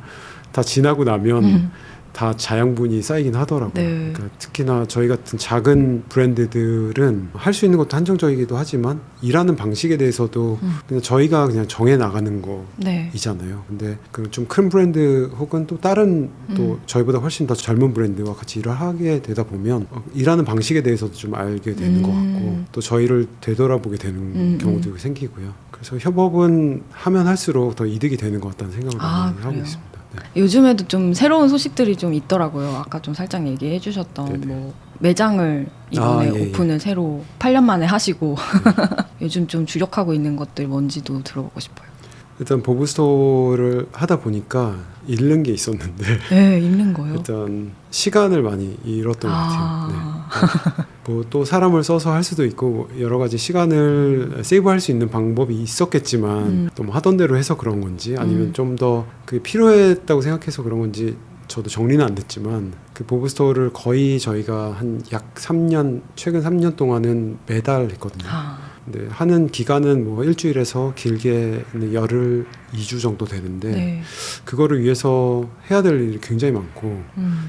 [SPEAKER 2] 다 지나고 나면 다 자양분이 쌓이긴 하더라고요.
[SPEAKER 1] 네.
[SPEAKER 2] 그러니까 특히나 저희 같은 작은 브랜드들은 할 수 있는 것도 한정적이기도 하지만 일하는 방식에 대해서도 그냥 저희가 그냥 정해 나가는
[SPEAKER 1] 네.
[SPEAKER 2] 거이잖아요. 근데 그 좀 큰 브랜드 혹은 또 다른 또 저희보다 훨씬 더 젊은 브랜드와 같이 일을 하게 되다 보면 일하는 방식에 대해서도 좀 알게 되는 것 같고 또 저희를 되돌아보게 되는 경우도 생기고요. 그래서 협업은 하면 할수록 더 이득이 되는 것 같다는 생각을 많이 하고
[SPEAKER 1] 그래요?
[SPEAKER 2] 있습니다. 네.
[SPEAKER 1] 요즘에도 좀 새로운 소식들이 좀 있더라고요. 아까 좀 살짝 얘기해 주셨던
[SPEAKER 2] 네네.
[SPEAKER 1] 뭐 매장을 이번에
[SPEAKER 2] 예,
[SPEAKER 1] 오픈을 새로 8년 만에 하시고 요즘 좀 주력하고 있는 것들 뭔지도 들어보고 싶어요.
[SPEAKER 2] 일단 보브스토어를 하다 보니까 잃는 게 있었는데
[SPEAKER 1] 네, 있는 거요.
[SPEAKER 2] 일단 시간을 많이 잃었던 것 같아요. 네. 뭐 또 사람을 써서 할 수도 있고 여러 가지 시간을 세이브할 수 있는 방법이 있었겠지만 또 뭐 하던 대로 해서 그런 건지 아니면 좀 더 그게 필요했다고 생각해서 그런 건지 저도 정리는 안 됐지만 그 보브스토어를 거의 저희가 한 약 3년 최근 3년 동안은 매달 했거든요. 네, 하는 기간은 뭐 일주일에서 길게는 열흘 2주 정도 되는데
[SPEAKER 1] 네.
[SPEAKER 2] 그거를 위해서 해야 될 일이 굉장히 많고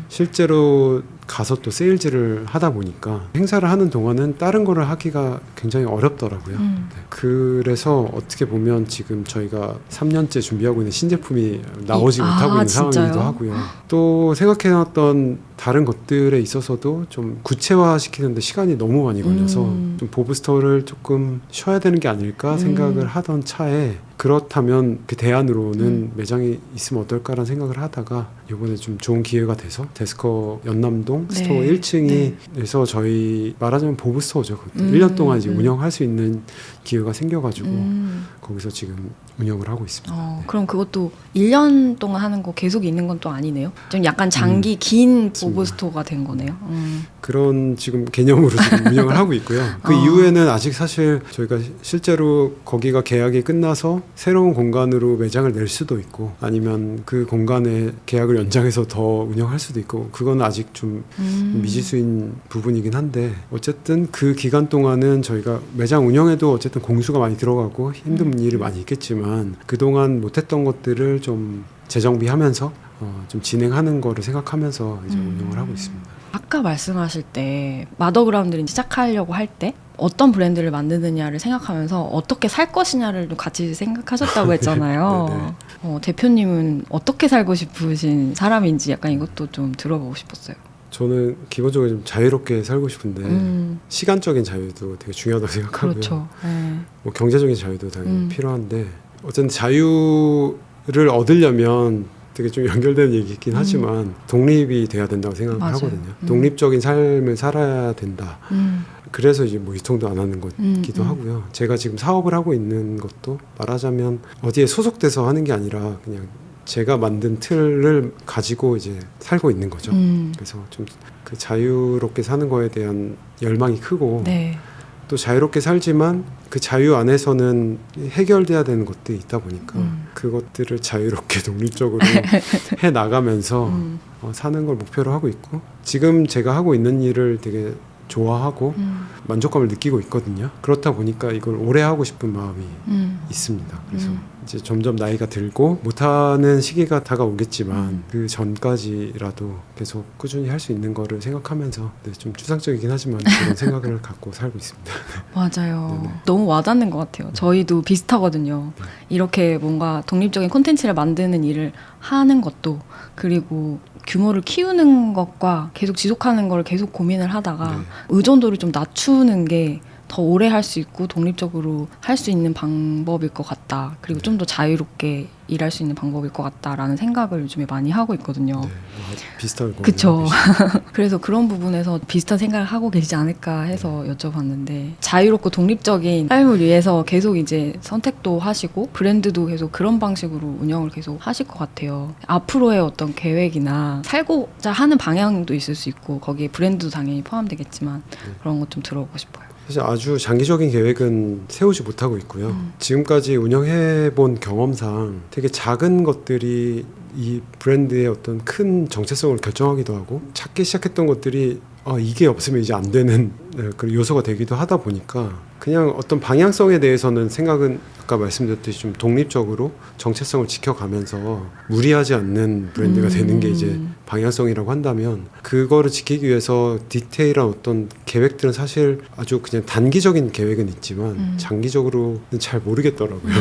[SPEAKER 2] 실제로 가서 또 세일즈를 하다 보니까 행사를 하는 동안은 다른 거를 하기가 굉장히 어렵더라고요. 네, 그래서 어떻게 보면 지금 저희가 3년째 준비하고 있는 신제품이 나오지 못하고 있는
[SPEAKER 1] 진짜요?
[SPEAKER 2] 상황이기도 하고요. 또 생각해놨던 다른 것들에 있어서도 좀 구체화시키는데 시간이 너무 많이 걸려서 좀 보브스토어를 조금 쉬어야 되는 게 아닐까 생각을 하던 차에 그렇다면 그 대안으로는 매장이 있으면 어떨까라는 생각을 하다가 이번에 좀 좋은 기회가 돼서 데스커 연남동
[SPEAKER 1] 네.
[SPEAKER 2] 스토어 1층이 돼서 저희 말하자면 보브스토어죠. 1년 동안 이제 운영할 수 있는 기회가 생겨가지고 거기서 지금 운영을 하고 있습니다. 네.
[SPEAKER 1] 그럼 그것도 1년 동안 하는 거 계속 있는 건 또 아니네요? 좀 약간 장기 긴 보브스토어가 된 거네요.
[SPEAKER 2] 그런 지금 개념으로 지금 운영을 하고 있고요. 그 이후에는 아직 사실 저희가 실제로 거기가 계약이 끝나서 새로운 공간으로 매장을 낼 수도 있고 아니면 그 공간에 계약을 연장해서 더 운영할 수도 있고 그건 아직 좀 미지수인 부분이긴 한데 어쨌든 그 기간 동안은 저희가 매장 운영에도 어쨌든 공수가 많이 들어가고 힘든 일이 많이 있겠지만 그동안 못했던 것들을 좀 재정비하면서 좀 진행하는 거를 생각하면서 이제 운영을 하고 있습니다.
[SPEAKER 1] 아까 말씀하실 때 마더그라운드를 시작하려고 할 때 어떤 브랜드를 만드느냐를 생각하면서 어떻게 살 것이냐를 좀 같이 생각하셨다고 했잖아요. 대표님은 어떻게 살고 싶으신 사람인지 약간 이것도 좀 들어보고 싶었어요.
[SPEAKER 2] 저는 기본적으로 좀 자유롭게 살고 싶은데 시간적인 자유도 되게 중요하다고 생각하고요.
[SPEAKER 1] 그렇죠.
[SPEAKER 2] 뭐 경제적인 자유도 당연히 필요한데 어쨌든 자유를 얻으려면 되게 좀 연결되는 얘기긴 하지만 독립이 돼야 된다고 생각을
[SPEAKER 1] 맞아요.
[SPEAKER 2] 하거든요. 독립적인 삶을 살아야 된다. 그래서 이제 뭐 유통도 안 하는 것기도 하고요. 제가 지금 사업을 하고 있는 것도 말하자면 어디에 소속돼서 하는 게 아니라 그냥 제가 만든 틀을 가지고 이제 살고 있는 거죠. 그래서 좀 그 자유롭게 사는 거에 대한 열망이 크고
[SPEAKER 1] 네.
[SPEAKER 2] 또 자유롭게 살지만 그 자유 안에서는 해결돼야 되는 것들이 있다 보니까 그것들을 자유롭게 독립적으로 해 나가면서 사는 걸 목표로 하고 있고 지금 제가 하고 있는 일을 되게 좋아하고 만족감을 느끼고 있거든요. 그렇다 보니까 이걸 오래 하고 싶은 마음이 있습니다. 그래서 이제 점점 나이가 들고 못하는 시기가 다가오겠지만 그 전까지라도 계속 꾸준히 할 수 있는 거를 생각하면서 좀 추상적이긴 하지만 그런 생각을 갖고 살고 있습니다.
[SPEAKER 1] 맞아요.
[SPEAKER 2] 네네.
[SPEAKER 1] 너무 와닿는 것 같아요. 저희도 비슷하거든요. 이렇게 뭔가 독립적인 콘텐츠를 만드는 일을 하는 것도 그리고 규모를 키우는 것과 계속 지속하는 걸 계속 고민을 하다가 의존도를 좀 낮추는 게 더 오래 할 수 있고 독립적으로 할 수 있는 방법일 것 같다. 그리고 좀 더 자유롭게 일할 수 있는 방법일 것 같다라는 생각을 요즘에 많이 하고 있거든요.
[SPEAKER 2] 비슷한 거.
[SPEAKER 1] 그렇죠. 그래서 그런 부분에서 비슷한 생각을 하고 계시지 않을까 해서 여쭤봤는데 자유롭고 독립적인 삶을 위해서 계속 이제 선택도 하시고 브랜드도 계속 그런 방식으로 운영을 계속 하실 것 같아요. 앞으로의 어떤 계획이나 살고자 하는 방향도 있을 수 있고 거기에 브랜드도 당연히 포함되겠지만 그런 것 좀 들어보고 싶어요.
[SPEAKER 2] 사실 아주 장기적인 계획은 세우지 못하고 있고요. 지금까지 운영해본 경험상 되게 작은 것들이 이 브랜드의 어떤 큰 정체성을 결정하기도 하고 찾기 시작했던 것들이 이게 없으면 이제 안 되는 그런 요소가 되기도 하다 보니까 그냥 어떤 방향성에 대해서는 생각은 아까 말씀드렸듯이 좀 독립적으로 정체성을 지켜가면서 무리하지 않는 브랜드가 되는 게 이제 방향성이라고 한다면, 그거를 지키기 위해서 디테일한 어떤 계획들은 사실 아주 그냥 단기적인 계획은 있지만 장기적으로는 잘 모르겠더라고요.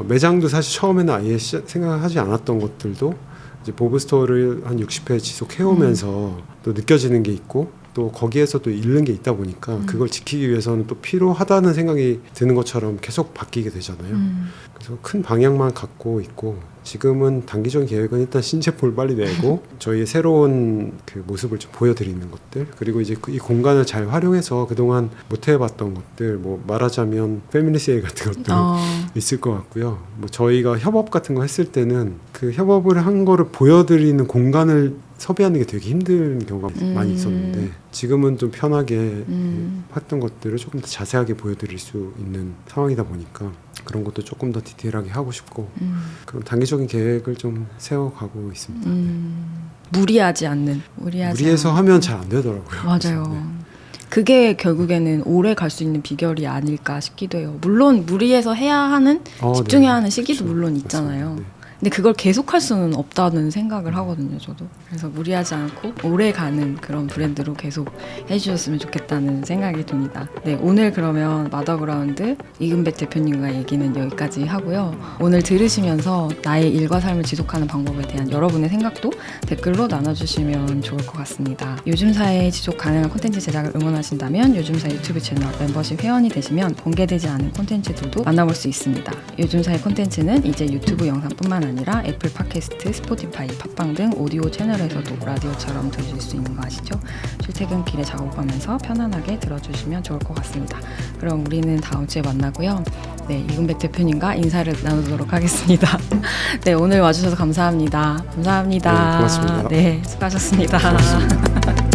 [SPEAKER 2] 매장도 사실 처음에는 아예 생각하지 않았던 것들도 이제 보브 스토어를 한 60회 지속해오면서 또 느껴지는 게 있고, 또 거기에서 또 잃는 게 있다 보니까 그걸 지키기 위해서는 또 필요하다는 생각이 드는 것처럼 계속 바뀌게 되잖아요. 그래서 큰 방향만 갖고 있고, 지금은 단기적인 계획은 일단 신제품을 빨리 내고 저희의 새로운 그 모습을 좀 보여드리는 것들, 그리고 이제 이 공간을 잘 활용해서 그동안 못 해봤던 것들, 뭐 말하자면 패밀리 세일 같은 것도 있을 것 같고요. 뭐 저희가 협업 같은 거 했을 때는 그 협업을 한 거를 보여드리는 공간을 섭외하는 게 되게 힘든 경우가 많이 있었는데, 지금은 좀 편하게 했던 것들을 조금 더 자세하게 보여드릴 수 있는 상황이다 보니까 그런 것도 조금 더 디테일하게 하고 싶고, 그런 단기적인 계획을 좀 세워가고 있습니다.
[SPEAKER 1] 무리하지 않는.
[SPEAKER 2] 무리해서 하면 잘 안 되더라고요.
[SPEAKER 1] 맞아요.
[SPEAKER 2] 네.
[SPEAKER 1] 그게 결국에는 오래 갈 수 있는 비결이 아닐까 싶기도 해요. 물론 무리해서 해야 하는, 집중해야 하는 시기도
[SPEAKER 2] 그렇죠.
[SPEAKER 1] 물론 있잖아요.
[SPEAKER 2] 맞습니다. 네.
[SPEAKER 1] 근데 그걸 계속할 수는 없다는 생각을 하거든요, 저도. 그래서 무리하지 않고 오래 가는 그런 브랜드로 계속 해주셨으면 좋겠다는 생각이 듭니다. 네, 오늘 그러면 마더그라운드 이금백 대표님과 얘기는 여기까지 하고요. 오늘 들으시면서 나의 일과 삶을 지속하는 방법에 대한 여러분의 생각도 댓글로 나눠주시면 좋을 것 같습니다. 요즘사의 지속 가능한 콘텐츠 제작을 응원하신다면 요즘사 유튜브 채널 멤버십 회원이 되시면 공개되지 않은 콘텐츠들도 만나볼 수 있습니다. 요즘사의 콘텐츠는 이제 유튜브 영상뿐만 아니라 애플 팟캐스트, 스포티파이, 팟빵 등 오디오 채널에서도 라디오처럼 들으실 수 있는 거 아시죠? 출퇴근길에 작업하면서 편안하게 들어주시면 좋을 것 같습니다. 그럼 우리는 다음 주에 만나고요. 네, 이금백 대표님과 인사를 나누도록 하겠습니다. 네, 오늘 와주셔서 감사합니다. 감사합니다.
[SPEAKER 2] 네, 고맙습니다.
[SPEAKER 1] 네, 수고하셨습니다.
[SPEAKER 2] 고맙습니다.